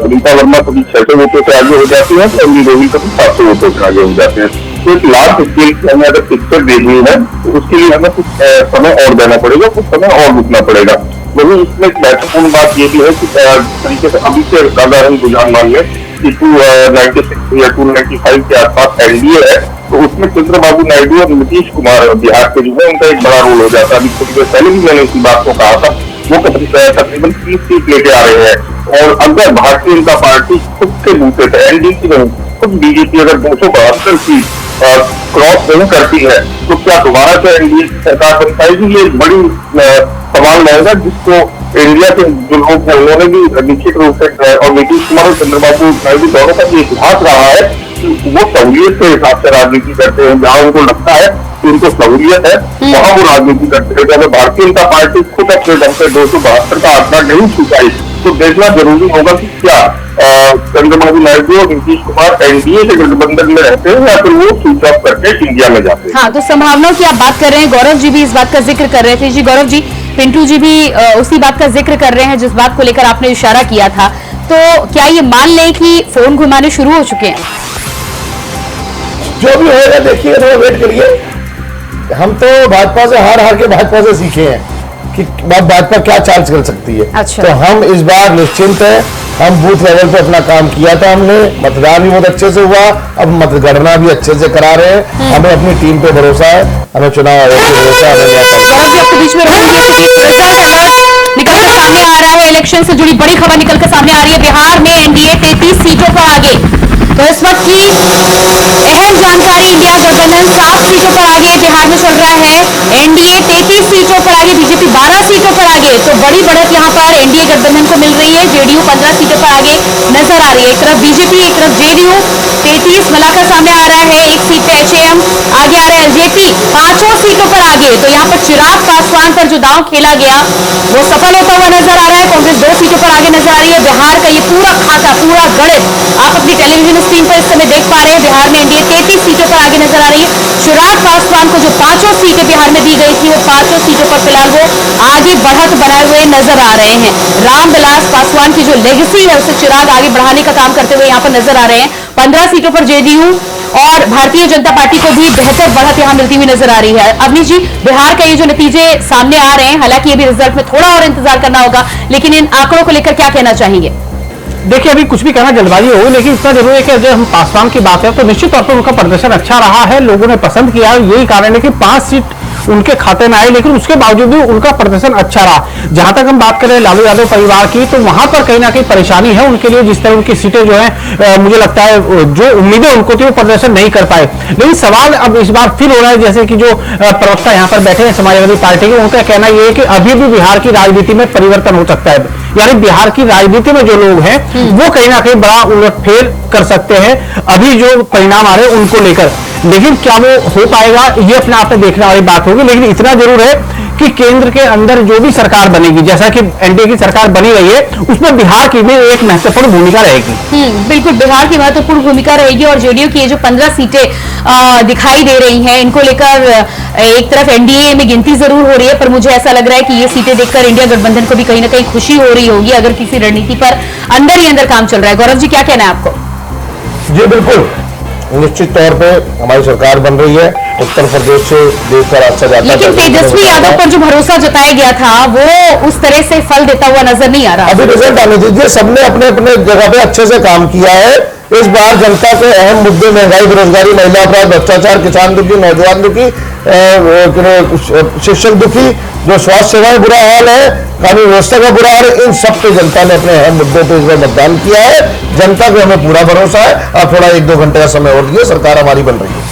सुनीता वर्मा कभी 600 वोटों से आगे हो जाती है तो अनिल गोविल कभी 700 वोटों से आगे हो जाते हैं। तो एक लार्ज स्केल की हमें अगर पिक्चर देखनी है तो उसके लिए हमें कुछ समय और देना पड़ेगा, कुछ समय और रुकना पड़ेगा। वही इसमें एक महत्वपूर्ण बात ये भी है कि तरीके से अभी से साधारण रुझान मान लें कि 296 या 295 के आसपास एनडीए है, तो उसमें चंद्रबाबू नायडू और नीतीश कुमार बिहार के जो है उनका एक बड़ा रोल हो जाता है। अभी थोड़ी देर पहले भी मैंने इसी बात को कहा था, वो तकरीबन 30 सीट लेके आ रहे हैं। और अगर भारतीय जनता पार्टी खुद से बूते थे, एनडीए की नहीं, खुद बीजेपी अगर 272 सीट क्रॉस नहीं करती है तो क्या दोबारा से एनडीए की सरकार बन पाएगी? ये एक बड़ी सवाल रहेगा जिसको इंडिया के जो लोग हैं उन्होंने भी निश्चित रूप से, और नीतीश कुमार और चंद्रबाबू नायडू दोनों का भी इतिहास रहा है कि वो सहूलियत के हिसाब से राजनीति करते हैं। जहां उनको लगता है कि उनको सहूलियत है वहां वो राजनीति करते हैं। अगर भारतीय जनता पार्टी खुद अपने ढंग से 272 का आंकड़ा नहीं छू पाई तो देखना जरूरी होगा कि क्या चंद्रबाबू नायडू और नीतीश कुमार एनडीए के गठबंधन में रहते हैं या फिर वो स्विच ऑफ करके इंडिया में जाते हैं। हाँ, तो संभावनाओं की आप बात कर रहे हैं, गौरव जी भी इस बात का जिक्र कर रहे थे। जी गौरव जी, पिंटू जी भी उसी बात का जिक्र कर रहे हैं जिस बात को लेकर आपने इशारा किया था। तो क्या ये मान लें कि फोन घुमाने शुरू हो चुके हैं? जो भी होगा देखिए, थोड़ा वेट करिए। हम तो भाजपा से हार के भाजपा से सीखे हैं कि भाजपा क्या चाल कर सकती है। अच्छा। तो हम इस बार निश्चिंत है। हम बूथ लेवल पे अपना काम किया था, हमने मतदान भी बहुत अच्छे से हुआ, अब मतगणना भी अच्छे से करा रहे हैं। हमें अपनी टीम पे भरोसा है, हमें चुनाव आयोग पे भरोसा है। गौरव जी, आपके बीच में रहूंगी क्योंकि रिजल्ट अलर्ट निकलकर सामने आ रहा है। इलेक्शन से जुड़ी बड़ी खबर निकलकर सामने आ रही है। बिहार में एनडीए 33 सीटों पर आगे। तो इस वक्त की अहम जानकारी, इंडिया गठबंधन 7 सीटों पर आगे बिहार में चल रहा है। एनडीए 33 सीटों पर आगे, बीजेपी 12 सीटों पर आगे। तो बड़ी बढ़त यहां पर एनडीए गठबंधन को मिल रही है। जेडीयू 15 सीटों पर आगे नजर आ रही है। एक तरफ बीजेपी, एक तरफ जेडीयू 33 मिलाकर सामने आ रहा है। एक सीट पे एचएएम, आगे आ रहा है एलजेपी, 5 सीटों पर आगे। तो यहाँ पर चिराग पासवान पर जो दांव खेला गया वो सफल होता हुआ नजर आ रहा है। कांग्रेस 2 सीटों पर आगे नजर आ रही है। बिहार का ये पूरा खाता, पूरा गणित आप अपनी टेलीविजन स्क्रीन पर इस समय देख पा रहे हैं। बिहार में एनडीए 33 सीटों पर आगे नजर आ रही है। चिराग पासवान को जो 5 सीटें बिहार में दी गई थी वो 5 सीटों पर फिलहाल वो आगे बढ़त बनाए हुए नजर आ रहे हैं। रामविलास पासवान की जो लेगेसी है उसे चिराग आगे बढ़ाने का काम करते हुए यहाँ पर नजर आ रहे हैं। 15 सीटों पर जेडीयू और भारतीय जनता पार्टी को भी बेहतर बढ़त यहां मिलती हुई नजर आ रही है। अवनीश जी, बिहार का ये जो नतीजे सामने आ रहे हैं, हालांकि ये भी रिजल्ट में थोड़ा और इंतजार करना होगा, लेकिन इन आंकड़ों को लेकर क्या कहना चाहेंगे? देखिए, अभी कुछ भी कहना जल्दबाजी होगी, लेकिन इतना जरूर है कि अगर हम पासवान की बात करें तो निश्चित तौर पर उनका प्रदर्शन अच्छा रहा है, लोगों ने पसंद किया है। यही कारण है कि 5 सीट उनके खाते में आए, लेकिन उसके बावजूद भी उनका प्रदर्शन अच्छा रहा। जहां तक हम बात करें लालू यादव परिवार की, तो वहां पर कहीं ना कहीं परेशानी है उनके लिए। जिस तरह उनकी सीटें जो है मुझे लगता है जो उम्मीदें उनको थी वो प्रदर्शन नहीं कर पाए। लेकिन सवाल अब इस बार फिर हो रहा है, जैसे कि जो प्रवक्ता यहाँ पर बैठे हैं समाजवादी पार्टी के, उनका कहना यह है कि अभी भी बिहार की राजनीति में परिवर्तन हो सकता है। यानी बिहार की राजनीति में जो लोग हैं वो कहीं ना कहीं बड़ा उलटफेर कर सकते हैं अभी जो परिणाम आ रहे हैं उनको लेकर। लेकिन क्या वो हो पाएगा, ये अपने आप में देखने वाली बात होगी। लेकिन इतना जरूर है कि केंद्र के अंदर जो भी सरकार बनेगी, जैसा कि एनडीए की सरकार बनी रही है, उसमें बिहार की भी एक महत्वपूर्ण भूमिका रहेगी। बिल्कुल, बिहार की महत्वपूर्ण भूमिका रहेगी और जेडीयू की ये जो 15 सीटें दिखाई दे रही हैं, इनको लेकर एक तरफ एनडीए में गिनती जरूर हो रही है, पर मुझे ऐसा लग रहा है कि ये सीटें देखकर इंडिया गठबंधन को भी कहीं ना कहीं खुशी हो रही होगी, अगर किसी रणनीति पर अंदर ही अंदर काम चल रहा है। गौरव जी, क्या कहना है आपको? जी बिल्कुल, निश्चित तौर पे हमारी सरकार बन रही है, उत्तर प्रदेश से देश का रास्ता जाता है। लेकिन तेजस्वी यादव पर जो भरोसा जताया गया था वो उस तरह से फल देता हुआ नजर नहीं आ रहा। अभी रिजल्ट आने दीजिए, सबने अपने अपने जगह पे अच्छे से काम किया है। इस बार जनता के अहम मुद्दे महंगाई, बेरोजगारी, महिला अपराध, भ्रष्टाचार, किसान दुखी, नौजवान दुखी, शिक्षक दुखी, जो स्वास्थ्य सेवाएं बुरा हाल है, कानून व्यवस्था का बुरा हाल है, इन सब पे जनता ने अपने अहम मुद्दों पे इस बार मतदान किया है। जनता को हमें पूरा भरोसा है। अब थोड़ा 1-2 घंटे का समय और दिए, सरकार हमारी बन रही है।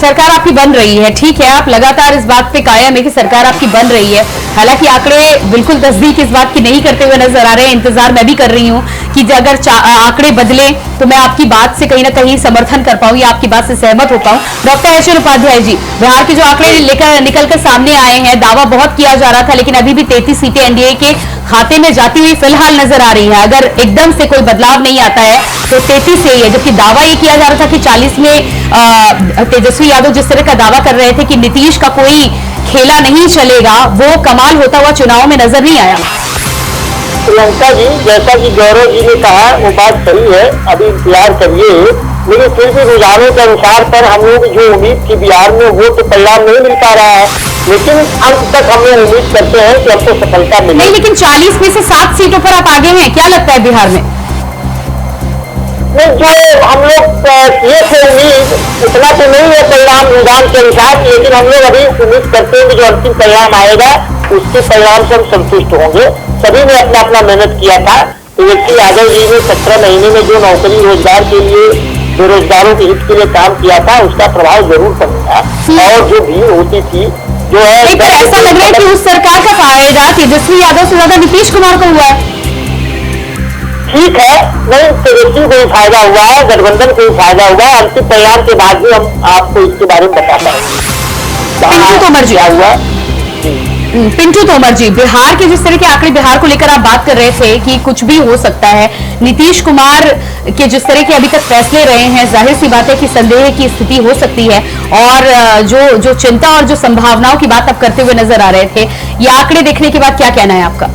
सरकार आपकी बन रही है, ठीक है, आप लगातार इस बात पे कायम है कि सरकार आपकी बन रही है। हालांकि आंकड़े बिल्कुल तस्दीक इस बात की नहीं करते हुए नजर आ रहे हैं। इंतजार मैं भी कर रही हूँ कि अगर आंकड़े बदले तो मैं आपकी बात से कहीं ना कहीं समर्थन कर पाऊं या आपकी बात से सहमत हो पाऊं। Doctor H N. उपाध्याय जी, बिहार के जो आंकड़े लेकर निकलकर सामने आए हैं, दावा बहुत किया जा रहा था, लेकिन अभी भी 33 सीटें एनडीए के खाते में जाती हुई फिलहाल नजर आ रही है। अगर एकदम से कोई बदलाव नहीं आता है तो 33 से ही है, जबकि दावा ये किया जा रहा था कि 40 में तेजस्वी यादव जिस तरह का दावा कर रहे थे कि नीतीश का कोई खेला नहीं चलेगा, वो कमाल होता हुआ चुनाव में नजर नहीं आया। प्रियंका जी, जैसा कि गौरव जी ने कहा वो बात सही है, अभी इंतजार करिए, लेकिन फिर भी रुझानों के अनुसार पर हम लोग जो उम्मीद की बिहार में वो तो परिणाम नहीं मिल पा रहा है, लेकिन अंत तक हम लोग उम्मीद करते हैं कि हमको सफलता मिले। नहीं, लेकिन 40 में से 7 सीटों पर आप आगे हैं, क्या लगता है बिहार में? नहीं, जो हम लोग किए थे उम्मीद, उतना तो नहीं है परिणाम रुझान के अनुसार, लेकिन हम लोग अभी उम्मीद करते हैं कि जो अंतिम परिणाम आएगा उसके परिणाम से हम संतुष्ट होंगे। सभी ने अपना अपना मेहनत किया था। तेजस्वी यादव जी ने 17 महीने में जो नौकरी रोजगार के लिए बेरोजगारों के हित के लिए काम किया था, उसका प्रभाव जरूर पड़ेगा। और जो भीड़ होती थी, जो है, ऐसा लग रहा है कि उस सरकार का फायदा तेजस्वी यादव से ज्यादा नीतीश कुमार को हुआ है। ठीक है, नहीं, तेजस्वी को ही फायदा हुआ है, गठबंधन को ही फायदा हुआ है। अंतिम परिणाम के बाद भी हम आपको इसके बारे में बता पाएंगे। पिंटू तोमर जी, पिंटू तोमर जी, बिहार के जिस तरह के आंकड़े बिहार को लेकर आप बात कर रहे थे कि कुछ भी हो सकता है, नीतीश कुमार के जिस तरह के अभी तक फैसले रहे हैं, जाहिर सी बात है कि संदेह की स्थिति हो सकती है। और जो चिंता और जो संभावनाओं की बात आप करते हुए नजर आ रहे थे, ये आंकड़े देखने के बाद क्या कहना है आपका?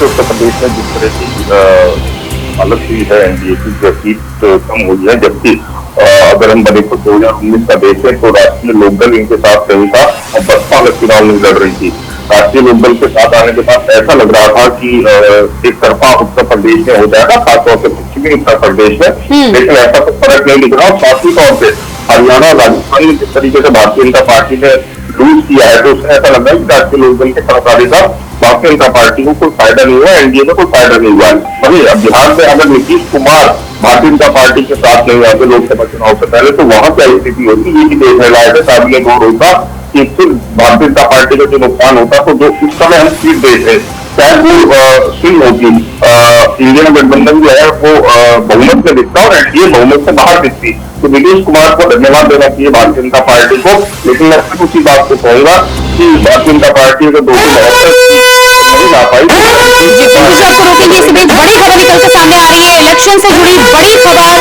उत्तर प्रदेश में जिस तरह की हालत हुई है, एनडीए की सीट कम हुई है, जबकि अगर हम बने को 2019 का देखें तो राष्ट्रीय लोकदल इनके साथ नहीं था और बसपा अलग चुनाव नहीं लड़ रही थी। राष्ट्रीय लोकदल के साथ आने के बाद ऐसा लग रहा था कि एक तरफा उत्तर प्रदेश में हो जाएगा, खासतौर से पश्चिमी उत्तर प्रदेश में, लेकिन ऐसा तो फर्क नहीं दिख रहा। साथी तौर पर हरियाणा और राजस्थान में जिस तरीके से भारतीय जनता पार्टी ने लूज किया है, तो उसमें ऐसा लग रहा है कि राष्ट्रीय लोकदल के सहकारी का भारतीय जनता पार्टी को कोई फायदा नहीं हुआ, एनडीए में कोई फायदा नहीं हुआ। वही अब बिहार में अगर नीतीश कुमार भारतीय जनता पार्टी के साथ नहीं आते लोकसभा चुनाव से पहले, तो वहां क्या स्थिति होती, ये भी देखने लायक है। काबिल गौर होता कि फिर भारतीय जनता पार्टी का जो नुकसान होता, तो जो इस समय हम सीट देख रहे शायद वो सिंह होगी, इंडियन गठबंधन जो है वो बहुमत में दिखता और एनडीए बहुमत से बाहर दिखती। तो नीतीश कुमार को धन्यवाद देना चाहिए भारतीय जनता पार्टी को, लेकिन मैं फिर उसी बात को कहूंगा कि भारतीय जनता पार्टी को 272 नहीं ला पाई। आपको रोकेंगे, इस बीच बड़ी खबर निकल कर सामने आ रही है, इलेक्शन से जुड़ी बड़ी खबर।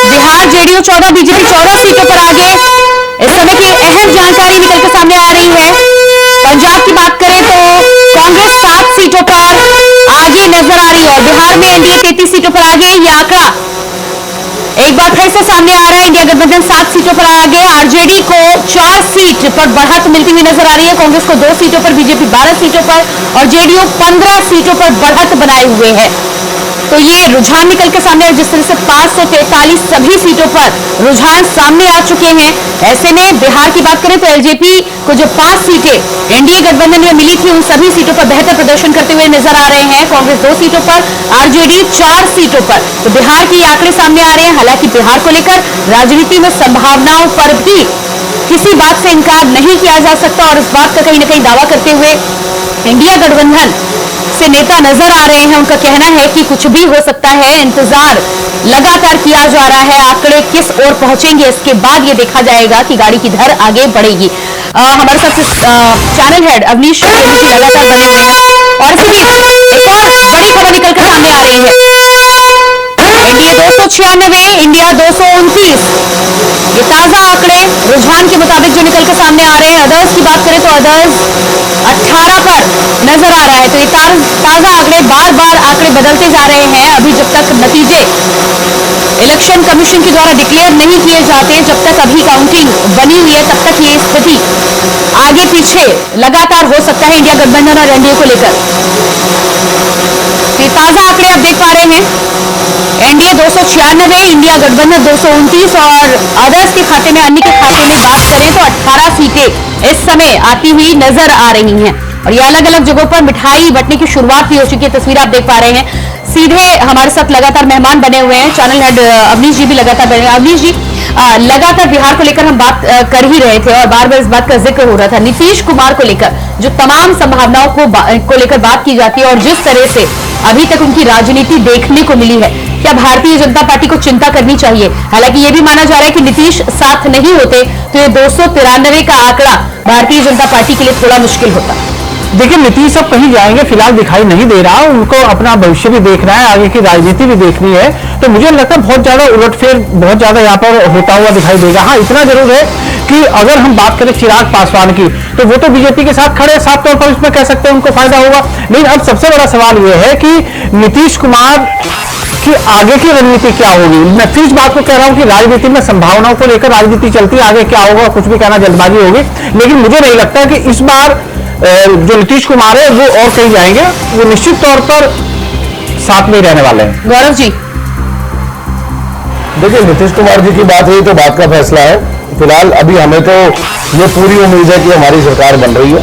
बिहार जेडीयू 14, बीजेपी 14 सीटों पर आगे। इस समय की अहम जानकारी निकल कर सामने आ रही है। पंजाब की बात करें तो कांग्रेस 7 सीटों पर आगे नजर आ रही है और बिहार में एनडीए 33 सीटों पर आगे। ये आंकड़ा एक बार फिर से सामने आ रहा है, इंडिया गठबंधन 7 सीटों पर आगे, आरजेडी को 4 सीट पर बढ़त मिलती हुई नजर आ रही है, कांग्रेस को 2 सीटों पर, बीजेपी 12 सीटों पर और जेडीयू 15 सीटों पर बढ़त बनाए हुए है। तो ये रुझान निकल के सामने है, जिस तरह से 543 सभी सीटों पर रुझान सामने आ चुके हैं। ऐसे में बिहार की बात करें तो एलजेपी को जो 5 सीटें एनडीए गठबंधन में मिली थी, उन सभी सीटों पर बेहतर प्रदर्शन करते हुए नजर आ रहे हैं। कांग्रेस 2 सीटों पर, आरजेडी 4 सीटों पर। तो बिहार के आंकड़े सामने आ रहे हैं। हालांकि बिहार को लेकर राजनीति में संभावनाओं पर भी किसी बात से इनकार नहीं किया जा सकता और इस बात का कहीं ना कहीं दावा करते हुए इंडिया गठबंधन से नेता नजर आ रहे हैं। उनका कहना है कि कुछ भी हो सकता है, इंतजार लगातार किया जा रहा है। आंकड़े किस ओर पहुंचेंगे इसके बाद ये देखा जाएगा कि गाड़ी किधर आगे बढ़ेगी। हमारे साथ चैनल हेड अवनीश जी लगातार बने हुए हैं और इसी बीच एक और बड़ी खबर निकलकर सामने आ रही है। NDA 296, India 229। ये ताजा आंकड़े रुझान के मुताबिक जो निकलकर सामने आ रहे हैं। अदर्स की बात करें तो अदर्स 18 पर नजर आ रहा है। तो ये ताजा आंकड़े, बार बार आंकड़े बदलते जा रहे हैं। अभी जब तक नतीजे इलेक्शन कमीशन के द्वारा डिक्लेयर नहीं किए जाते, जब तक अभी काउंटिंग बनी हुई है, तब तक ये स्थिति आगे पीछे लगातार हो सकता है इंडिया गठबंधन और एनडीए को लेकर। ये ताजा आंकड़े आप देख पा रहे हैं। एनडीए 296, इंडिया गठबंधन 229 और अदर्स के खाते में, अन्य के खाते में बात करें तो 18 सीटें इस समय आती हुई नजर आ रही हैं। और ये अलग अलग जगहों पर मिठाई बंटने की शुरुआत भी हो चुकी है। तस्वीर आप देख पा रहे हैं। सीधे हमारे साथ लगातार मेहमान बने हुए हैं, चैनल हेड अवनीश जी भी लगातार बने हुए हैं। अवनीश जी, लगातार बिहार को लेकर हम बात कर ही रहे थे और बार बार इस बात का जिक्र हो रहा था। नीतीश कुमार को लेकर जो तमाम संभावनाओं को लेकर बात की जाती है और जिस तरह से अभी तक उनकी राजनीति देखने को मिली है, क्या भारतीय जनता पार्टी को चिंता करनी चाहिए? हालांकि ये भी माना जा रहा है कि नीतीश साथ नहीं होते तो ये 293 का आंकड़ा भारतीय जनता पार्टी के लिए थोड़ा मुश्किल होता। देखिए, नीतीश अब कहीं जाएंगे फिलहाल दिखाई नहीं दे रहा। उनको अपना भविष्य भी देखना है, आगे की राजनीति भी देखनी है। तो मुझे लगता है बहुत ज्यादा उलटफेर बहुत ज्यादा यहाँ पर होता हुआ दिखाई देगा। हाँ, इतना जरूर है कि अगर हम बात करें चिराग पासवान की, तो वो तो बीजेपी के साथ खड़े, साफ तौर पर इसमें कह सकते हैं उनको फायदा होगा। लेकिन अब सबसे बड़ा सवाल यह है कि नीतीश कुमार की आगे की रणनीति क्या होगी। मैं फिर इस बात को कह रहा हूं कि राजनीति में संभावनाओं को लेकर राजनीति चलती है, आगे क्या होगा कुछ भी कहना जल्दबाजी होगी। लेकिन मुझे नहीं लगता कि इस बार जो नीतीश कुमार है वो और कहीं जाएंगे, वो निश्चित तौर पर साथ में ही रहने वाले हैं। गौरव जी, देखिए, नीतीश कुमार जी की बात हुई तो बात का फैसला है। फिलहाल अभी हमें तो ये पूरी उम्मीद है कि हमारी सरकार बन रही है।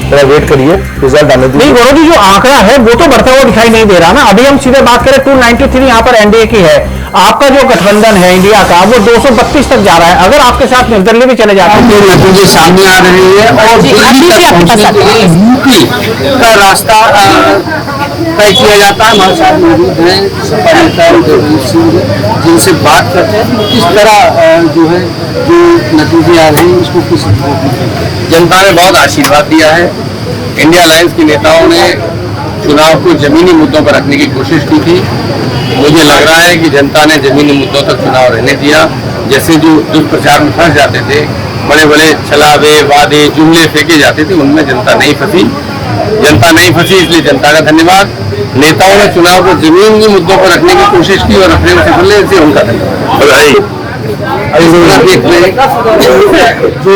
थोड़ा वेट करिए, रिजल्ट आने दीजिए। नहीं गौरव जी, जो आंकड़ा है वो तो बढ़ता हुआ दिखाई नहीं दे रहा ना। अभी हम सीधे बात करें 293 यहाँ पर एनडीए की है। आपका जो गठबंधन है इंडिया का, वो 232 तक जा रहा है। अगर आपके साथ निर्दलीय भी चले जाते हैं, नतीजे सामने आ रहे हैं और यूपी का रास्ता तय किया जाता है। हमारे साथ मौजूद हैं सपा नेता जगदीश सिंह, जिनसे बात करते हैं किस तरह जो है जो नतीजे आ रहे हैं उसको किस जनता ने बहुत आशीर्वाद दिया है। इंडिया अलायंस के नेताओं ने चुनाव को जमीनी मुद्दों पर रखने की कोशिश की थी। मुझे लग रहा है कि जनता ने जमीनी मुद्दों तक चुनाव रहने दिया। जैसे जो दुष्प्रचार में फंस जाते थे, बड़े बड़े छलावे वादे जुमले फेंके जाते थे, उनमें जनता नहीं फंसी। जनता नहीं फंसी, इसलिए जनता का धन्यवाद। नेताओं ने चुनाव को जमीनी मुद्दों पर रखने की कोशिश की और रखने में सफल हुए, इसलिए उनका धन्यवाद। देख रहे जो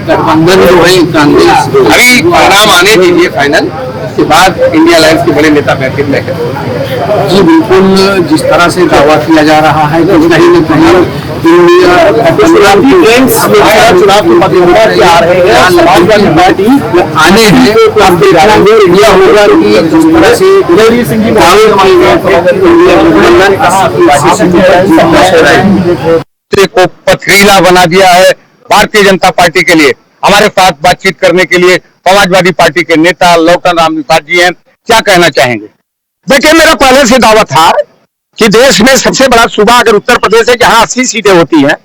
गठबंधन जो है कांग्रेस, अभी परिणाम आने दीजिए फाइनल, उसके बाद इंडिया अलायंस के बड़े नेता बैठक में करें। जी बिल्कुल, जिस तरह से दावा किया जा रहा है कि कहीं न कहीं इंडिया चुनाव के मद्देनजर आ रहे हैं, समाजवादी पार्टी आने हैं, आप देखेंगे इंडिया होगा कि जिस तरह से को पथरीला बना दिया है भारतीय जनता पार्टी के लिए। हमारे साथ बातचीत करने के लिए समाजवादी पार्टी के नेता लौटन राम निषाद जी हैं, क्या कहना चाहेंगे? देखिए, मेरा पहले से दावा था कि देश में सबसे बड़ा सूबा अगर उत्तर प्रदेश है, जहां 80 सीटें होती हैं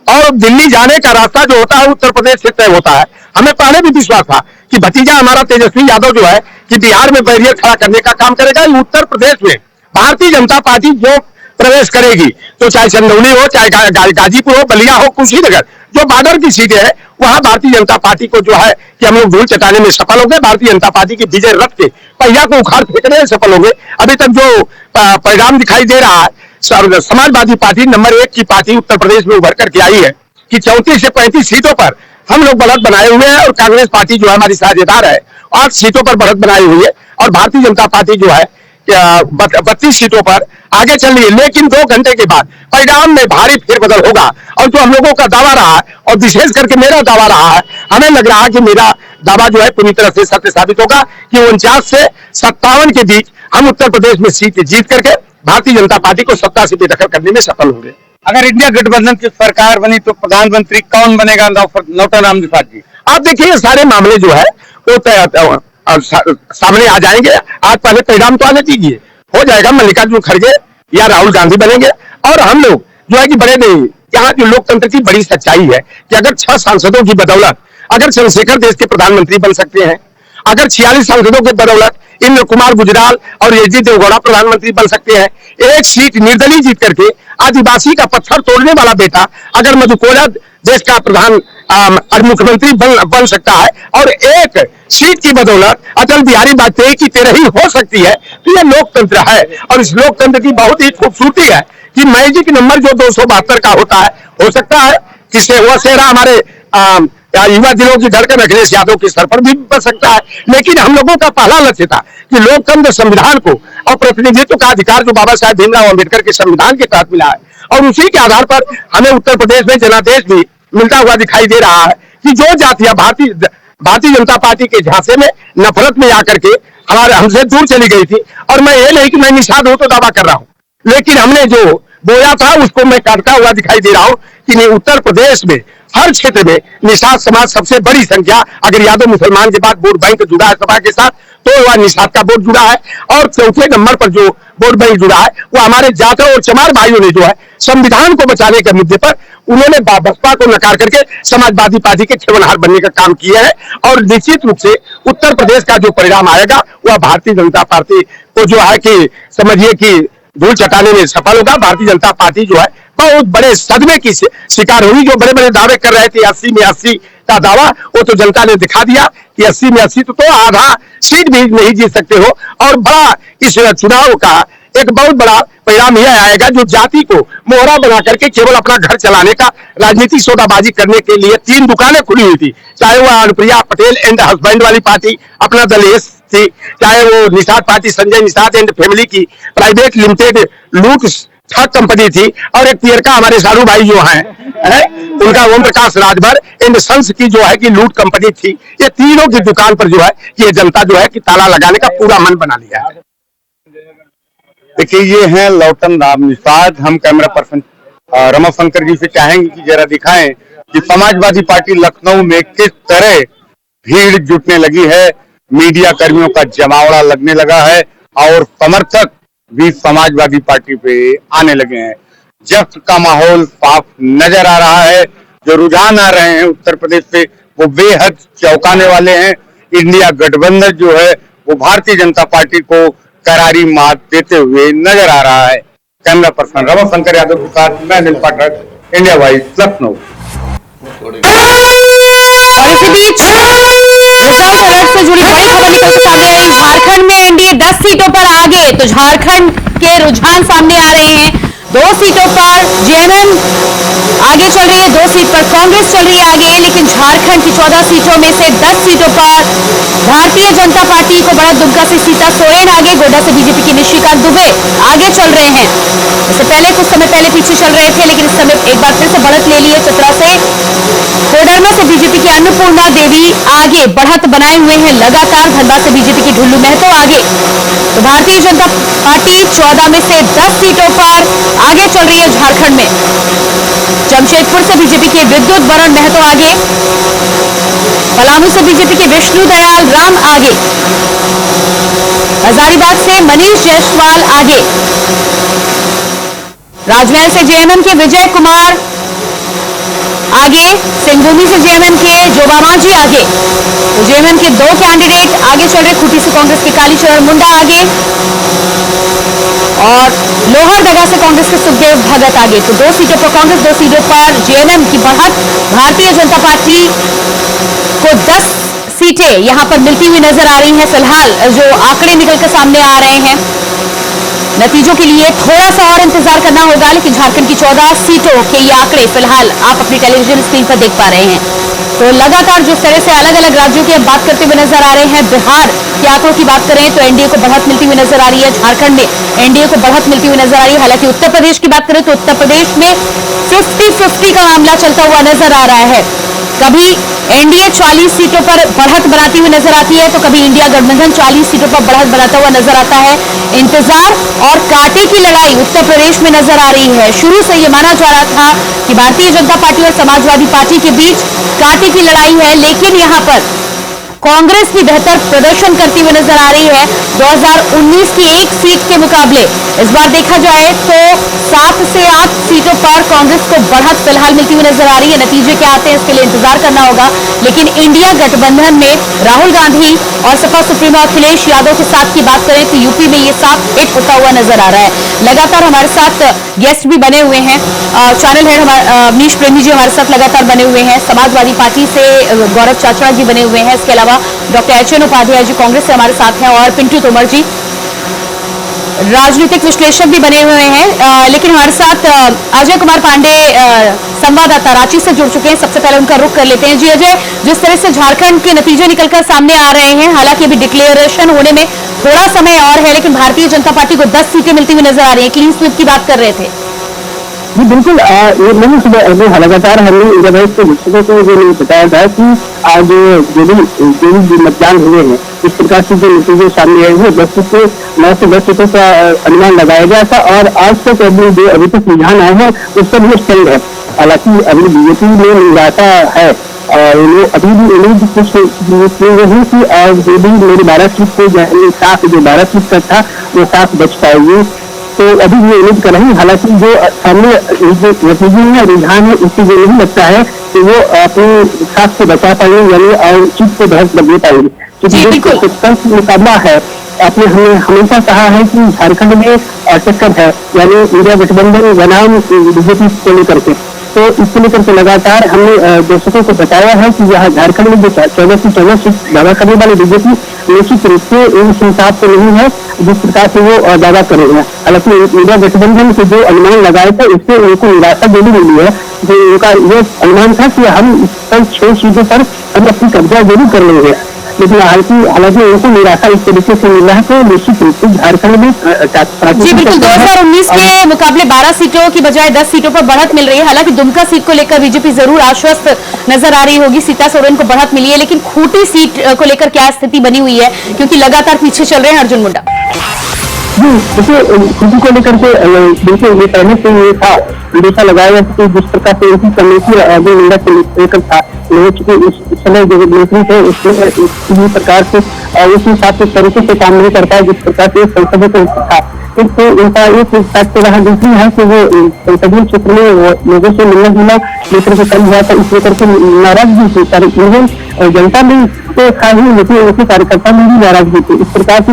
और दिल्ली जाने का रास्ता जो होता है उत्तर प्रदेश से तय होता है। हमें पहले भी विश्वास था कि भतीजा हमारा तेजस्वी यादव जो है कि बिहार में बैरियर खड़ा करने का काम करेगा। उत्तर प्रदेश में भारतीय जनता पार्टी जो प्रवेश करेगी, तो चाहे चंदौली हो, चाहे गाजीपुर हो, बलिया हो, कुशीनगर, जो बॉर्डर की सीटें हैं, वहां भारतीय जनता पार्टी को जो है कि हम लोग धूल चटाने में सफल हो गए। भारतीय जनता पार्टी की विजय रथ के पहिया को उखाड़ फेंकने में सफल हो गए। अभी तक जो परिणाम दिखाई दे रहा है, समाजवादी पार्टी नंबर 1 की पार्टी उत्तर प्रदेश में उभर करके आई है कि 34 से 35 सीटों पर हम लोग बढ़त बनाए हुए हैं और कांग्रेस पार्टी जो है हमारी साझेदार है, 8 सीटों पर बढ़त बनाई हुई है और भारतीय जनता पार्टी जो है 32 सीटों पर आगे चल रही है। लेकिन 2 घंटे के बाद परिणाम में भारी फेरबदल होगा और जो हम लोगों का दावा रहा है और विशेष करके मेरा दावा रहा है, हमें लग रहा है कि मेरा दावा जो है पूरी तरह से सत्य साबित होगा कि 49 से 57 के बीच हम उत्तर प्रदेश में सीट जीत करके भारतीय जनता पार्टी को सत्ता से बेदखल करने में सफल होंगे। अगर इंडिया गठबंधन की सरकार बनी तो प्रधानमंत्री कौन बनेगा? लौटन राम निषाद जी, आप देखिए, ये सारे मामले जो है वो सामने आ जाएंगे। आज पहले परिणाम तो आने दीजिए, हो जाएगा। मल्लिकार्जुन खड़गे या राहुल गांधी बनेंगे और हम लोग जो है कि बड़े नहीं। यहाँ जो लोकतंत्र की बड़ी सच्चाई है कि अगर 6 सांसदों की बदौलत अगर चंद्रशेखर देश के प्रधानमंत्री बन सकते हैं, अगर 46 सांसदों के बदौलत इंद्र कुमार गुजराल और एच.डी. देवगौड़ा प्रधानमंत्री बन सकते हैं, एक सीट निर्दलीय जीत करके आदिवासी का पत्थर तोड़ने वाला बेटा अगर मधुकोड़ा देश का प्रधान मुख्यमंत्री बन सकता है और एक सीट की बदौलत अटल बिहारी वाजपेयी की तेरही हो सकती है, तो यह लोकतंत्र है। और इस लोकतंत्र की बहुत ही खूबसूरती है कि मैजिक नंबर जो 272 का होता है, हो सकता है कि वो सेहरा हमारे युवा दिलों की धड़कन अखिलेश यादव के सर पर भी बन सकता है। लेकिन हम लोगों का पहला लक्ष्य था कि लोकतंत्र संविधान को और प्रतिनिधित्व का अधिकार जो बाबा साहेब भीमराव अम्बेडकर के संविधान के तहत मिला है, और उसी के आधार पर हमें उत्तर प्रदेश में जनादेश भी मिलता हुआ दिखाई दे रहा है कि जो जातियां भारतीय जनता पार्टी के झांसे में नफरत में आकर के हमसे दूर चली गई थी। और मैं ये नहीं कि मैं निषाद हूं तो दावा कर रहा हूं, लेकिन हमने जो बोया था उसको मैं काटता हुआ दिखाई दे रहा हूं कि उत्तर प्रदेश में हर क्षेत्र में निषाद समाज सबसे बड़ी संख्या, अगर यादव मुसलमान के बाद वोट बैंक जुड़ा है सपा के साथ, तो वह निषाद का वोट जुड़ा है। और चौथे नंबर पर जो वोट बैंक जुड़ा है वो हमारे जाटों और चमार भाइयों ने जो है संविधान को बचाने के मुद्दे पर उन्होंने बसपा को नकार करके समाजवादी पार्टी के खेवनहार बनने का काम किया है। और निश्चित रूप से उत्तर प्रदेश का जो परिणाम आएगा वह भारतीय जनता पार्टी को जो है कि समझिए कि धूल चटाने में सफल होगा। भारतीय जनता पार्टी जो है बहुत बड़े सदमे की शिकार होगी। जो बड़े बड़े दावे कर रहे थे 80 में 80 का दावा, वो तो जनता ने दिखा दिया कि 80 में 80 तो आधा सीट भी नहीं जीत सकते हो। और बड़ा इस चुनाव का एक बहुत बड़ा परिणाम यह आएगा जो जाति को मोहरा बना करके केवल अपना घर चलाने का राजनीतिक सौदाबाजी करने के लिए 3 दुकानें खुली हुई थी, चाहे वह अनुप्रिया पटेल एंड हस्बैंड वाली पार्टी अपना दल थी, चाहे वो Nishad party Sanjay Nishad and family की प्राइवेट लिमिटेड लूट ठग कंपनी थी, और एक पियर का हमारे सारू भाई जो हैं उनका ओम प्रकाश राजभर एंड सन्स की जो है कि लूट कंपनी थी। ये तीनों की दुकान पर जो है ये जनता जो है कि ताला लगाने का पूरा मन बना लिया है। देखिए, ये हैं लौटन राम निषाद। हम कैमरा पर्सन रमाशंकर जी से चाहेंगे कि जरा दिखाएं कि समाजवादी पार्टी लखनऊ में किस तरह भीड़ जुटने लगी है, मीडिया कर्मियों का जमावड़ा लगने लगा है और समर्थक भी समाजवादी पार्टी पे आने लगे हैं। जश्न का माहौल साफ नजर आ रहा है। जो रुझान आ रहे हैं उत्तर प्रदेश से वो बेहद चौंकाने वाले हैं। इंडिया गठबंधन जो है वो भारतीय जनता पार्टी को करारी मात देते हुए नजर आ रहा है। कैमरा पर्सन रमाशंकर यादव के साथ मैं अनिल पाठक, इंडिया वाइज, लखनऊ। और इसी बीच रिजल्ट अलर्ट से जुड़ी बड़ी खबर निकल के सामने आई। झारखंड में एनडीए 10 सीटों पर आगे, तो झारखंड के रुझान सामने आ रहे हैं। 2 सीटों पर जेएमएम आगे चल रही है, 2 सीट पर कांग्रेस चल रही है आगे, लेकिन झारखंड की 14 सीटों में से 10 सीटों पर भारतीय जनता पार्टी को बढ़त। दुमका से सीता सोरेन आगे, गोड्डा से बीजेपी के निशिकांत दुबे आगे चल रहे हैं। इससे पहले कुछ समय पहले पीछे चल रहे थे, लेकिन इस समय एक बार फिर से बढ़त ले ली है। चतरा से कोडरमा से बीजेपी की अन्नपूर्णा देवी आगे बढ़त बनाए हुए हैं लगातार। धनबाद से बीजेपी की ढुल्लू महतो आगे। तो भारतीय जनता पार्टी 14 में से 10 सीटों पर आगे चल रही है झारखंड में। जमशेदपुर से बीजेपी के विद्युत वरण महतो आगे, पलामू से बीजेपी के विष्णु दयाल राम आगे, हजारीबाग से मनीष जायसवाल आगे, राजमहल से जेएमएम के विजय कुमार आगे, सिंहभूमि से जेएमएम के जोबामांझी आगे। तो जेएमएम के 2 कैंडिडेट आगे चल रहे। खूंटी से कांग्रेस के कालीचरण मुंडा आगे और लोहरदगा से कांग्रेस के सुखदेव भगत आगे। तो 2 सीटों पर कांग्रेस, 2 सीटों पर जेएमएम की बढ़त। भारतीय जनता पार्टी को 10 सीटें यहां पर मिलती हुई नजर आ रही हैं। फिलहाल जो आंकड़े निकलकर सामने आ रहे हैं, नतीजों के लिए थोड़ा सा और इंतजार करना होगा, लेकिन झारखंड की 14 सीटों के ये आंकड़े फिलहाल आप अपनी टेलीविजन स्क्रीन पर देख पा रहे हैं। तो लगातार जिस तरह से अलग अलग राज्यों की बात करते हुए नजर आ रहे हैं, बिहार के आंकड़ों की बात करें तो एनडीए को बढ़त मिलती हुई नजर आ रही है। झारखंड में एनडीए को बढ़त मिलती हुई नजर आ रही है। हालांकि उत्तर प्रदेश की बात करें तो उत्तर प्रदेश में 50-50 का मामला चलता हुआ नजर आ रहा है। कभी एनडीए 40 सीटों पर बढ़त बनाती हुई नजर आती है, तो कभी इंडिया गठबंधन 40 सीटों पर बढ़त बनाता हुआ नजर आता है। इंतजार और कांटे की लड़ाई उत्तर प्रदेश में नजर आ रही है। शुरू से यह माना जा रहा था कि भारतीय जनता पार्टी और समाजवादी पार्टी के बीच कांटे की लड़ाई है, लेकिन यहां पर कांग्रेस भी बेहतर प्रदर्शन करती हुई नजर आ रही है 2019 की एक सीट के मुकाबले। इस बार देखा जाए तो 7 से 8 सीटों पर कांग्रेस को बढ़त फिलहाल मिलती हुई नजर आ रही है। नतीजे क्या आते हैं इसके लिए इंतजार करना होगा, लेकिन इंडिया गठबंधन में राहुल गांधी और सपा सुप्रीमो अखिलेश यादव के साथ की बात करें तो यूपी में ये साफ हिट होता हुआ नजर आ रहा है। लगातार हमारे साथ गेस्ट भी बने हुए हैं, चैनल हेड अवनीश प्रेमी जी हमारे साथ लगातार बने हुए हैं, समाजवादी पार्टी से गौरव चाचड़ा जी बने हुए हैं, इसके अलावा डॉक्टर एच.एन. उपाध्याय जी कांग्रेस से हमारे साथ हैं और पिंटू तोमर जी राजनीतिक विश्लेषक भी बने हुए हैं। लेकिन हमारे साथ अजय कुमार पांडे संवाददाता रांची से जुड़ चुके हैं। सबसे पहले उनका रुख कर लेते हैं। जी अजय, जिस तरह से झारखंड के नतीजे निकलकर सामने आ रहे हैं, हालांकि अभी डिक्लेरेशन होने में थोड़ा समय और है, लेकिन भारतीय जनता पार्टी को 10 सीटें मिलती हुई नजर आ रही है। क्लीन स्वीप की बात कर रहे थे। जी बिल्कुल, नहीं सुबह लगातार हमने जब इसके दर्शकों को ये बताया था कि आज जो भी मतदान हुए हैं इस प्रकार से जो नतीजे सामने आए हैं 9 से 10 सीटों का अनुमान लगाया गया था और आज तक अभी तक रुझान आए हैं उस पर ये स्टैंड है। हालांकि अभी बीजेपी में निराशा है और अभी भी उम्मीद कुछ नहीं कि जो भी मेरी 12 सीट को साफ जो 12 सीट का था वो साफ बच पाएगी, तो अभी ये उम्मीद कर रहे हैं। हालांकि जो सामने नतीजे में रुझान है इससे जो नहीं लगता है कि वो अपने साथ से बचा पाएंगे यानी और चीज को बहस बदल पाएंगे, क्योंकि जो मुकाबला है आपने हमें हमेशा कहा है कि झारखंड में टक्कर है यानी इंडिया गठबंधन बनाम बीजेपी को लेकर के, तो इसको लेकर के लगातार हमने दर्शकों को बताया है कि यहाँ झारखंड में जो 14 से 14 सीट दावा करने वाले बीजेपी निश्चित रूप से इस हिसाब से नहीं है जिस प्रकार से वो दावा कर रहे हैं। हालांकि इंडिया गठबंधन के जो अनुमान लगाए थे इससे उनको निराशा जरूर मिली है। जो उनका ये अनुमान था कि हम इस पर 6 सीटों पर हम अपनी कब्जा जरूर कर लेंगे, लेकिन हालांकि उनको निराशा इस तरीके से मिला है तो निश्चित रूप से झारखंड में जी बिल्कुल 2019 के मुकाबले 12 सीटों की बजाय 10 सीटों पर बढ़त मिल रही है। हालांकि दुमका सीट को लेकर बीजेपी जरूर आश्वस्त नजर आ रही होगी, सीता सोरेन को बढ़त मिली है, लेकिन खूंटी सीट को लेकर क्या स्थिति बनी हुई है क्योंकि लगातार पीछे चल रहे हैं अर्जुन मुंडा। जी देखिए, खूंटी को लेकर के बिल्कुल ये पहले से ये था अंदेशा लगाया गया कि जिस प्रकार से उनकी कमेटी अर्जुन मुंडा को लेकर था इस समय जो नेतृत्व है उसमें किसी प्रकार से उस हिसाब से तरीके से काम नहीं करता है जिस प्रकार से संसदीय को था। तो उनका एक फैक्ट रहा, दूसरी है कि वो संसदीय क्षेत्र में लोगों से मिलना जुलना लेकर के कम हुआ था, इस लेकर के नाराजगी थी जनता में तो था ही, लेकिन उनके कार्यकर्ता में भी नाराजगी थी। इस प्रकार से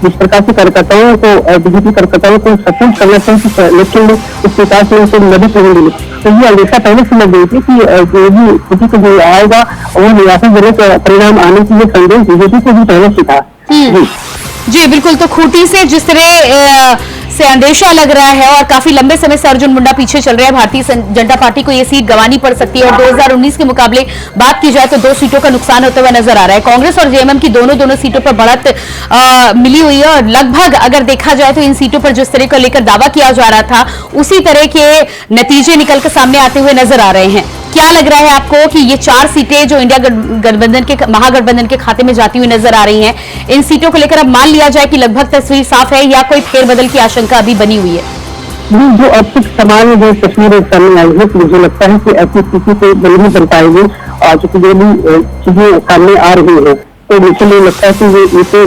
जिस प्रकार से कार्यकर्ताओं को बीजेपी कार्यकर्ताओं को सपोर्ट करना चाहिए इलेक्शन में उस प्रकार से उनको मदद नहीं मिली, तो ये अंदेशा पहले से लग गई थी कि जो भी खुशी को जो आएगा वो निराशाजनक परिणाम आने की ये संदेश बीजेपी को भी पहले से था। जी बिल्कुल, तो खूंटी से जिस तरह से अंदेशा लग रहा है और काफी लंबे समय से अर्जुन मुंडा पीछे चल रहे हैं, भारतीय जनता पार्टी को ये सीट गंवानी पड़ सकती है और 2019 के मुकाबले बात की जाए तो 2 सीटों का नुकसान होता हुआ नजर आ रहा है। कांग्रेस और जेएमएम की दोनों सीटों पर बढ़त मिली हुई है और लगभग अगर देखा जाए तो इन सीटों पर जिस तरह को लेकर दावा किया जा रहा था उसी तरह के नतीजे निकलकर सामने आते हुए नजर आ रहे हैं। क्या लग रहा है आपको कि ये 4 सीटें जो इंडिया गठबंधन के महागठबंधन के खाते में जाती हुई नजर आ रही हैं, इन सीटों को लेकर अब मान लिया जाए कि लगभग तस्वीर साफ है या कोई फेरबदल की आशंका अभी बनी हुई है? जो अब तक सामान्य जो तस्वीरें सामने आई है तो मुझे लगता है कि ऐसी स्थिति से बन नहीं बन पाएगी और चूंकि जो भी चीजें सामने आ रही है तो मुझे नहीं लगता है कि इसे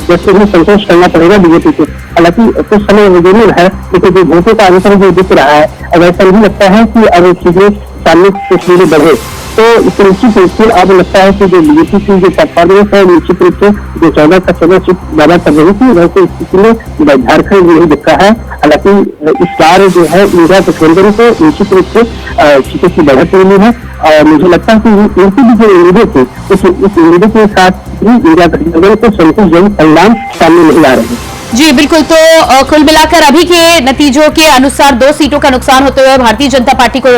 जैसे भी संतोष करना पड़ेगा बीजेपी को। हालांकि कुछ समय जरूर है लेकिन जो वोटों का अंतर जो दिख रहा है अब ऐसा नहीं लगता है कि अब चीजें सामने तस्वीरें बढ़े, तो इस निश्चित रूप से अब लगता है कि जो बीजेपी की जो परफॉर्मेंस है निश्चित रूप से जो 14 का 14 सीट ज्यादा कर रही थी वैसे स्थिति में झारखंड नहीं दिख रहा है। हालांकि इस बार जो है इंडिया गठबंधन को निश्चित रूप से सीटों की बढ़त मिली है और मुझे लगता है कि इनकी भी जो उम्मीदें थी उस उम्मीदों के साथ भी इंडिया गठबंधन को संतोषजनक परिणाम सामने नहीं आ रहे हैं। जी बिल्कुल, तो कुल मिलाकर अभी के नतीजों के अनुसार 2 सीटों का नुकसान होते हुए भारतीय जनता पार्टी को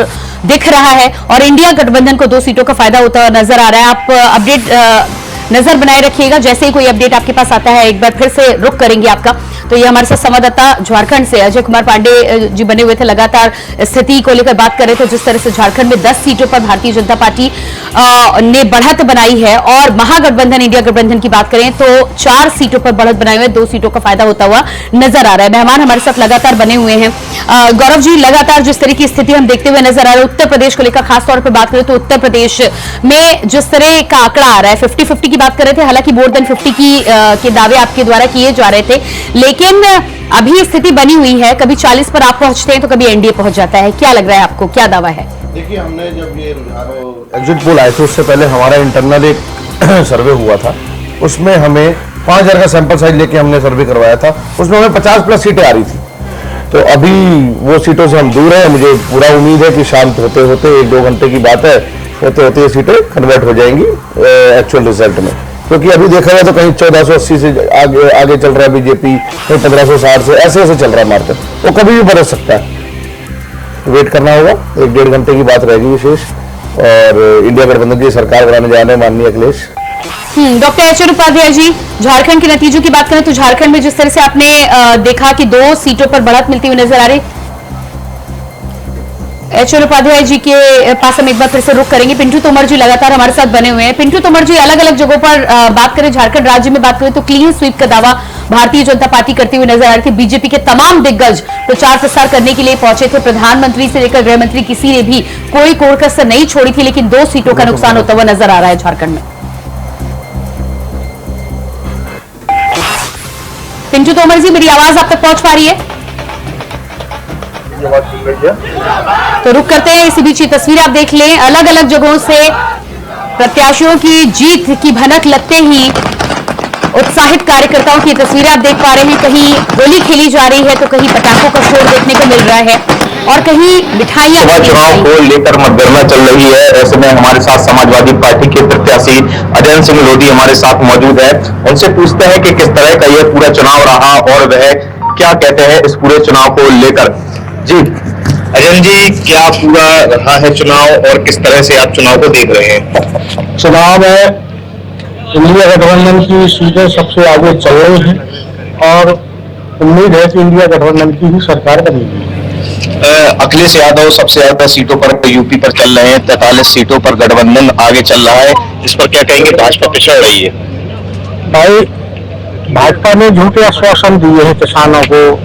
दिख रहा है और इंडिया गठबंधन को 2 सीटों का फायदा होता हुआ नजर आ रहा है। आप अपडेट नजर बनाए रखिएगा, जैसे ही कोई अपडेट आपके पास आता है एक बार फिर से रुख करेंगे आपका। तो ये हमारे साथ संवाददाता झारखंड से अजय कुमार पांडे जी बने हुए थे, लगातार स्थिति को लेकर बात कर रहे थे। जिस तरह से झारखंड में 10 सीटों पर भारतीय जनता पार्टी ने बढ़त बनाई है और महागठबंधन इंडिया गठबंधन की बात करें तो 4 सीटों पर बढ़त बनाई हुई है, 2 सीटों का फायदा होता हुआ नजर आ रहा है। मेहमान हमारे साथ लगातार बने हुए हैं। गौरव जी, लगातार जिस तरह की स्थिति हम देखते हुए नजर आ रहे हैं, उत्तर प्रदेश को लेकर खासतौर पर बात करें तो उत्तर प्रदेश में जिस तरह का आंकड़ा आ रहा है, 50-50 की बात कर रहे थे, हालांकि मोर देन 50 के दावे आपके द्वारा किए जा रहे थे, लेकिन अभी स्थिति बनी हुई है, कभी 40 पर आप पहुंचते हैं तो कभी एनडीए पहुंच जाता है। क्या लग रहा है आपको, क्या दावा है? देखिए, हमने जब ये एग्जिट पोल आए थे उससे पहले हमारा इंटरनल एक सर्वे हुआ था, उसमें हमें 5000 का सैंपल साइज लेके हमने सर्वे करवाया था, उसमें हमें 50+ सीटें आ रही थी। तो अभी वो सीटों से हम दूर हैं। मुझे पूरा उम्मीद है कि शाम होते होते 1-2 घंटे की बात है, होते होते ये सीटें कन्वर्ट हो जाएंगी एक्चुअल रिजल्ट में, क्योंकि अभी देखा जाए तो कहीं 1480 से आगे चल रहा है बीजेपी, कहीं 1560 से, ऐसे चल रहा है मार्केट, वो कभी भी बदल सकता है। वेट करना होगा, 1-1.5 घंटे की बात रहेगी विशेष। और इंडिया गठबंधन की सरकार बनाने जा रहे हैं माननीय अखिलेश। डॉक्टर एच उपाध्याय जी, झारखंड के नतीजों की बात करें तो झारखंड में जिस तरह से आपने देखा कि 2 सीटों पर बढ़त मिलती हुई नजर आ रही, एच उपाध्याय जी के पास हम एक बार फिर से रुक करेंगे। पिंटू तोमर जी लगातार हमारे साथ बने हुए हैं। पिंटू तोमर जी, अलग अलग जगहों पर बात करें, झारखंड राज्य में बात करें तो क्लीन स्वीप का दावा भारतीय जनता पार्टी करती हुई नजर आ रही थी। बीजेपी के तमाम दिग्गज प्रचार प्रसार करने के लिए पहुंचे थे, प्रधानमंत्री से लेकर गृह मंत्री किसी ने भी कोई कोर कसर नहीं छोड़ी थी, लेकिन 2 सीटों का नुकसान होता हुआ नजर आ रहा है झारखंड में। पिंटू तोमर जी, मेरी आवाज आप तक पहुंच पा रही है? तो रुक करते हैं, इसी बीच ये तस्वीर आप देख लें, अलग अलग जगहों से प्रत्याशियों की जीत की भनक लगते ही उत्साहित कार्यकर्ताओं की तस्वीरें आप देख पा रहे हैं। कहीं गोली खेली जा रही है तो कहीं पटाखों का शोर देखने को मिल रहा है और कहीं मिठाइयां। चुनाव को लेकर मतगणना चल रही है, ऐसे में हमारे साथ समाजवादी पार्टी के प्रत्याशी अजय सिंह लोधी हमारे साथ मौजूद है। उनसे पूछते हैं कि किस तरह का यह पूरा चुनाव रहा और वह क्या कहते हैं इस पूरे चुनाव को लेकर। जी अजय जी, क्या पूरा रहा है चुनाव और किस तरह से आप चुनाव को देख रहे हैं? चुनाव है, इंडिया गठबंधन की सीटें सबसे आगे चल रही हैं और उम्मीद है कि इंडिया गठबंधन की ही सरकार बनेगी। अखिलेश यादव सबसे ज्यादा सीटों पर यूपी पर चल रहे हैं, 43 सीटों पर गठबंधन आगे चल रहा है, इस पर क्या कहेंगे? भाजपा पिछड़ रही है। भाई, भाजपा ने झूठे आश्वासन दिए हैं किसानों को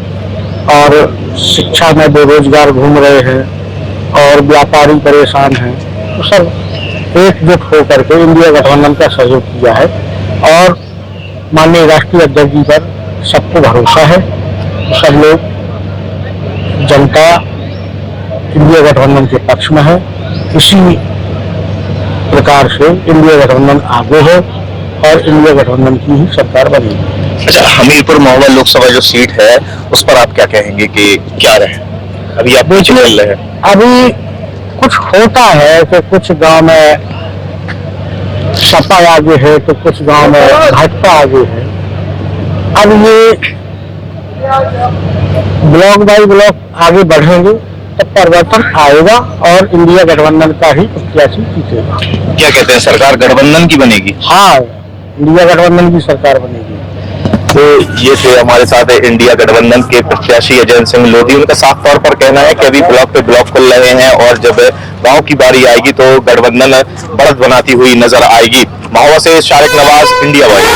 और शिक्षा में बेरोजगार घूम रहे हैं और व्यापारी परेशान हैं, तो सब एकजुट होकर के इंडिया गठबंधन का सहयोग किया है और माननीय राष्ट्रीय अध्यक्ष जी पर सबको भरोसा है। सब लोग, जनता इंडिया गठबंधन के पक्ष में है। इसी प्रकार से इंडिया गठबंधन आगे है और इंडिया गठबंधन की ही सरकार बनेगी। अच्छा, हमीरपुर महोबा लोकसभा जो सीट है उस पर आप क्या कहेंगे कि क्या रहे? अभी आप पीछे चल रहे हैं। अभी कुछ होता है कि कुछ गांव में सपा आगे है तो कुछ गांव में भाजपा आगे है। अब ये ब्लॉक बाई ब्लॉक आगे बढ़ेंगे तो परिवर्तन आएगा और इंडिया गठबंधन का ही प्रत्याशी जीतेगा। क्या कहते हैं, सरकार गठबंधन की बनेगी? हाँ, इंडिया गठबंधन की सरकार बनेगी। तो ये थे हमारे साथ इंडिया गठबंधन के प्रत्याशी अजय सिंह लोधी। उनका साफ तौर पर कहना है कि अभी ब्लॉक पे ब्लॉक खुल रहे हैं और जब गांव की बारी आएगी तो गठबंधन बढ़त बनाती हुई नजर आएगी। महोबा से शारिक नवाज, इंडिया वाइड।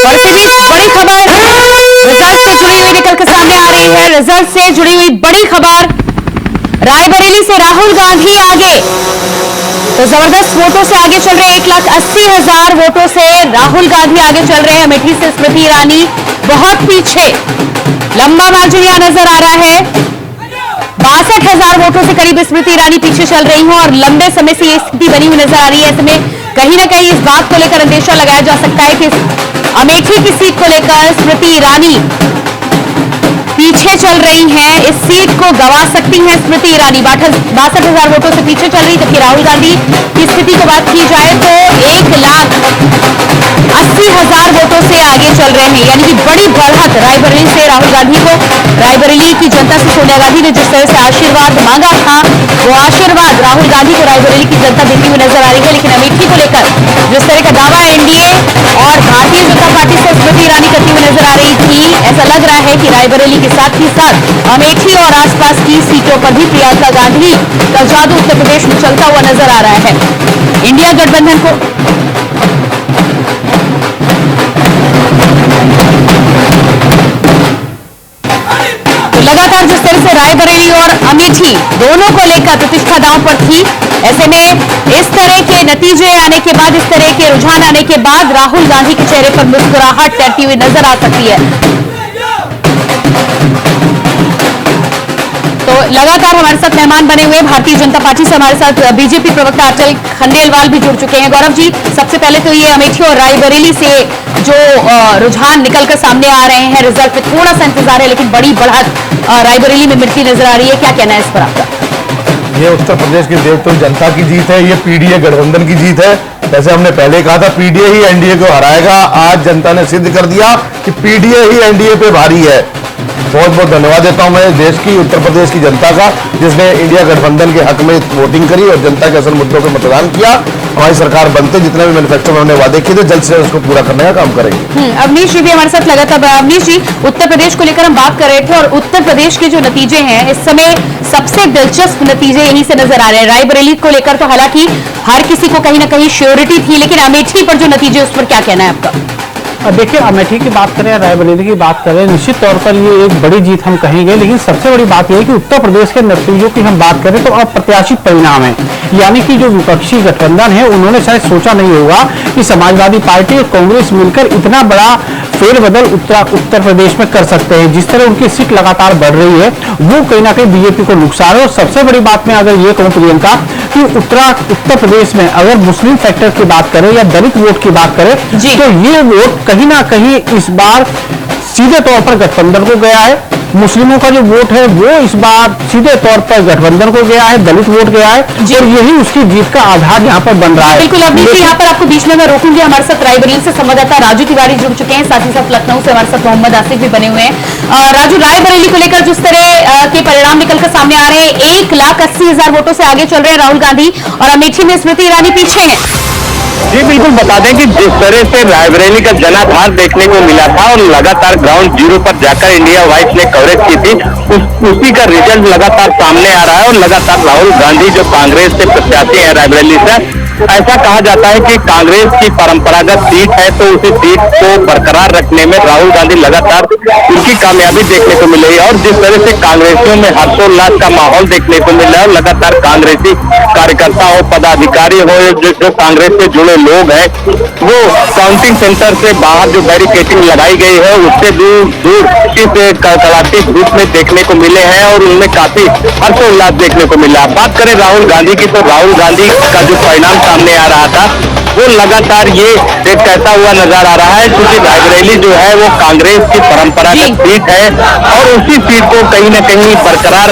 और इसी बीच बड़ी खबर रिजल्ट से जुड़ी हुई निकल कर सामने आ रही है। रिजल्ट से जुड़ी हुई बड़ी खबर, रायबरेली से राहुल गांधी आगे, तो जबरदस्त वोटों से आगे चल रहे 1,80,000 वोटों से राहुल गांधी आगे चल रहे हैं। अमेठी से स्मृति ईरानी बहुत पीछे, लंबा मार्जिन यहां नजर आ रहा है। 62,000 वोटों से करीब स्मृति ईरानी पीछे चल रही हैं और लंबे समय से ये स्थिति बनी हुई नजर आ रही है। ऐसे में कहीं ना कहीं इस बात को लेकर अंदेशा लगाया जा सकता है कि अमेठी की सीट को लेकर स्मृति ईरानी पीछे चल रही हैं, इस सीट को गंवा सकती हैं स्मृति ईरानी। 62,000 वोटों से पीछे चल रही, जबकि राहुल गांधी की स्थिति की बात की जाए तो 1,80,000 वोटों से आगे चल रहे हैं, यानी कि बड़ी बढ़त रायबरेली से राहुल गांधी को। रायबरेली की जनता से सोनिया गांधी ने जिस तरह से आशीर्वाद मांगा था, वो आशीर्वाद राहुल गांधी को रायबरेली की जनता देती हुई नजर आ रही है। लेकिन अमेठी को लेकर जिस तरह का दावा एनडीए और भारतीय जनता पार्टी से स्मृति ईरानी करती हुई नजर आ रही थी। ऐसा लग रहा है कि रायबरेली के साथ ही साथ अमेठी और आसपास की सीटों पर भी प्रियंका गांधी का जादू उत्तर प्रदेश में चलता हुआ नजर आ रहा है। इंडिया गठबंधन को लगातार जिस तरह से रायबरेली और अमेठी दोनों को लेकर प्रतिष्ठा दांव पर थी, ऐसे में इस तरह के नतीजे आने के बाद, इस तरह के रुझान आने के बाद राहुल गांधी के चेहरे पर मुस्कुराहट तैरती हुई नजर आ सकती है। तो लगातार हमारे साथ मेहमान बने हुए भारतीय जनता पार्टी से हमारे साथ बीजेपी प्रवक्ता अचल खंडेलवाल भी जुड़ चुके हैं। गौरव जी, सबसे पहले तो ये अमेठी और रायबरेली से जो रुझान निकलकर सामने आ रहे हैं, रिजल्ट पे थोड़ा सा इंतजार है, लेकिन बड़ी बढ़त रायबरेली में मिलती नजर आ रही है, क्या कहना है इस पर आपका? ये उत्तर प्रदेश की देवतुल्य जनता की जीत है, ये पीडीए गठबंधन की जीत है। जैसे हमने पहले कहा था पीडीए ही एनडीए को हराएगा, आज जनता ने सिद्ध कर दिया कि पीडीए ही एनडीए पे भारी है। बहुत बहुत धन्यवाद देता हूं मैं देश की, उत्तर प्रदेश की जनता का, जिसने इंडिया गठबंधन के हक में वोटिंग करी और जनता के असल मुद्दों पर मतदान किया। हमारी सरकार बनते जितने भी मैन्युफैक्चर में हमने वादे किए थे, जल्द से उसको पूरा करने का काम करेंगे। अवनीश जी भी हमारे साथ लगातार। अवनीश जी, उत्तर प्रदेश को लेकर हम बात कर रहे थे और उत्तर प्रदेश के जो नतीजे हैं इस समय सबसे दिलचस्प नतीजे यहीं से नजर आ रहे हैं। रायबरेली को लेकर तो हालांकि हर किसी को कहीं ना कहीं श्योरिटी थी, लेकिन अमेठी पर जो नतीजे, उस पर क्या कहना है आपका? देखिए, अमेठी की बात करें, रायबरेली की बात करें, निश्चित तौर पर ये एक बड़ी जीत हम कहेंगे, लेकिन सबसे बड़ी बात यह है कि उत्तर प्रदेश के नतीजों की हम बात करें तो अप्रत्याशित परिणाम है। यानी कि जो विपक्षी गठबंधन है उन्होंने शायद सोचा नहीं होगा कि समाजवादी पार्टी और कांग्रेस मिलकर इतना बड़ा फेरबदल उत्तर प्रदेश में कर सकते हैं। जिस तरह उनकी सीट लगातार बढ़ रही है वो कहीं ना कहीं बीजेपी को नुकसान है। और सबसे बड़ी बात में अगर ये कहूं प्रियंका कि उत्तर प्रदेश में अगर मुस्लिम फैक्टर की बात करें या दलित वोट की बात करें तो ये वोट कहीं ना कहीं इस बार सीधे तौर पर गठबंधन को गया है। मुस्लिमों का जो वोट है वो इस बार सीधे तौर पर गठबंधन को गया है, दलित वोट गया है और यही उसकी जीत का आधार यहाँ पर बन रहा है। बिल्कुल अवनीश जी, यहाँ पर आपको बीच में मैं रोकूंगी। हमारे साथ रायबरेली से संवाददाता राजू तिवारी जुड़ चुके हैं, साथ ही साथ लखनऊ से हमारे साथ मोहम्मद आसिफ भी बने हुए हैं। राजू, रायबरेली को लेकर जिस तरह के परिणाम निकलकर सामने आ रहे हैं, 1,80,000 वोटों से आगे चल रहे हैं राहुल गांधी और अमेठी में स्मृति ईरानी पीछे है। जी बिल्कुल, बता दें कि जिस तरह से रायबरेली का जनाधार देखने को मिला था और लगातार ग्राउंड जीरो पर जाकर इंडिया वाइस ने कवरेज की थी, उसी का रिजल्ट लगातार सामने आ रहा है। और लगातार राहुल गांधी जो कांग्रेस से प्रत्याशी है रायबरेली से, ऐसा कहा जाता है कि कांग्रेस की परंपरागत सीट है तो उसी सीट को बरकरार रखने में राहुल गांधी लगातार उनकी कामयाबी देखने को मिल रही है। और जिस तरह से कांग्रेसियों में हर्षोल्लास का माहौल देखने को मिल रहा है और लगातार कांग्रेसी कार्यकर्ता हो, पदाधिकारी हो, जो कांग्रेस से जुड़े लोग हैं, वो काउंटिंग सेंटर से बाहर जो बैरिकेडिंग लगाई गई है उससे दूर इस कड़ाके धूप में देखने को मिले हैं और उनमें काफी हर्षोल्लास देखने को मिला। बात करें राहुल गांधी की तो राहुल गांधी का जो परिणाम सामने आ रहा था वो लगातार ये एक कहता हुआ नजर आ रहा है, क्योंकि रायबरेली जो है वो कांग्रेस की परंपरागत सीट है और उसी सीट को कहीं न कहीं बरकरार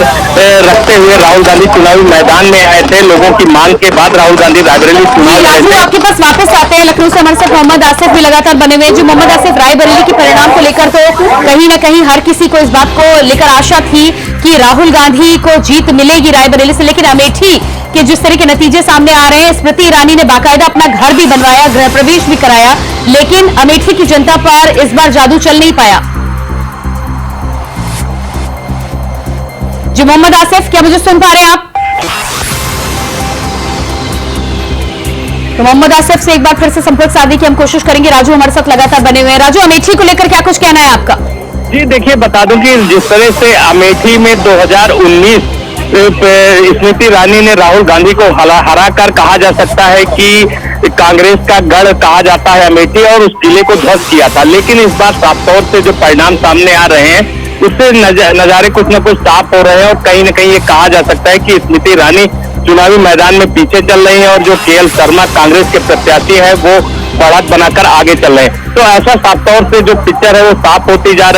रखते हुए राहुल गांधी चुनावी मैदान में आए थे। लोगों की मांग के बाद राहुल गांधी रायबरेली चुनाव राजू, आपके पास वापस आते हैं। लखनऊ से हमारे साथ मोहम्मद आसिफ भी लगातार बने हुए हैं। जो मोहम्मद आसिफ, रायबरेली के परिणाम को लेकर तो कहीं ना कहीं हर किसी को इस बात को लेकर आशा थी कि राहुल गांधी को जीत मिलेगी रायबरेली से, लेकिन अमेठी के जिस तरह के नतीजे सामने आ रहे हैं, स्मृति ईरानी ने बाकायदा अपना घर भी बनवाया, गृह प्रवेश भी कराया, लेकिन अमेठी की जनता पर इस बार जादू चल नहीं पाया। जी मोहम्मद आसिफ, क्या मुझे सुन पा रहे हैं आप? तो मोहम्मद आसिफ से एक बार फिर से संपर्क साधने की हम कोशिश करेंगे। राजू हमारे साथ लगातार बने हुए हैं। राजू, अमेठी को लेकर क्या कुछ कहना है आपका? जी देखिए, बता दूं कि जिस तरह से अमेठी में 2019 स्मृति ईरानी ने राहुल गांधी को हरा कर कहा जा सकता है कि कांग्रेस का गढ़ कहा जाता है अमेठी और उस किले को ध्वस्त किया था, लेकिन इस बार साफ तौर से जो परिणाम सामने आ रहे हैं उससे नजारे कुछ न कुछ साफ हो रहे हैं और कहीं न कहीं ये कहा जा सकता है कि स्मृति ईरानी चुनावी मैदान में पीछे चल रही है और जो केएल शर्मा कांग्रेस के प्रत्याशी है वो बढ़त बनाकर आगे चल रहे हैं। तो ऐसा साफ तौर से जो पिक्चर है वो साफ होती जा रही है।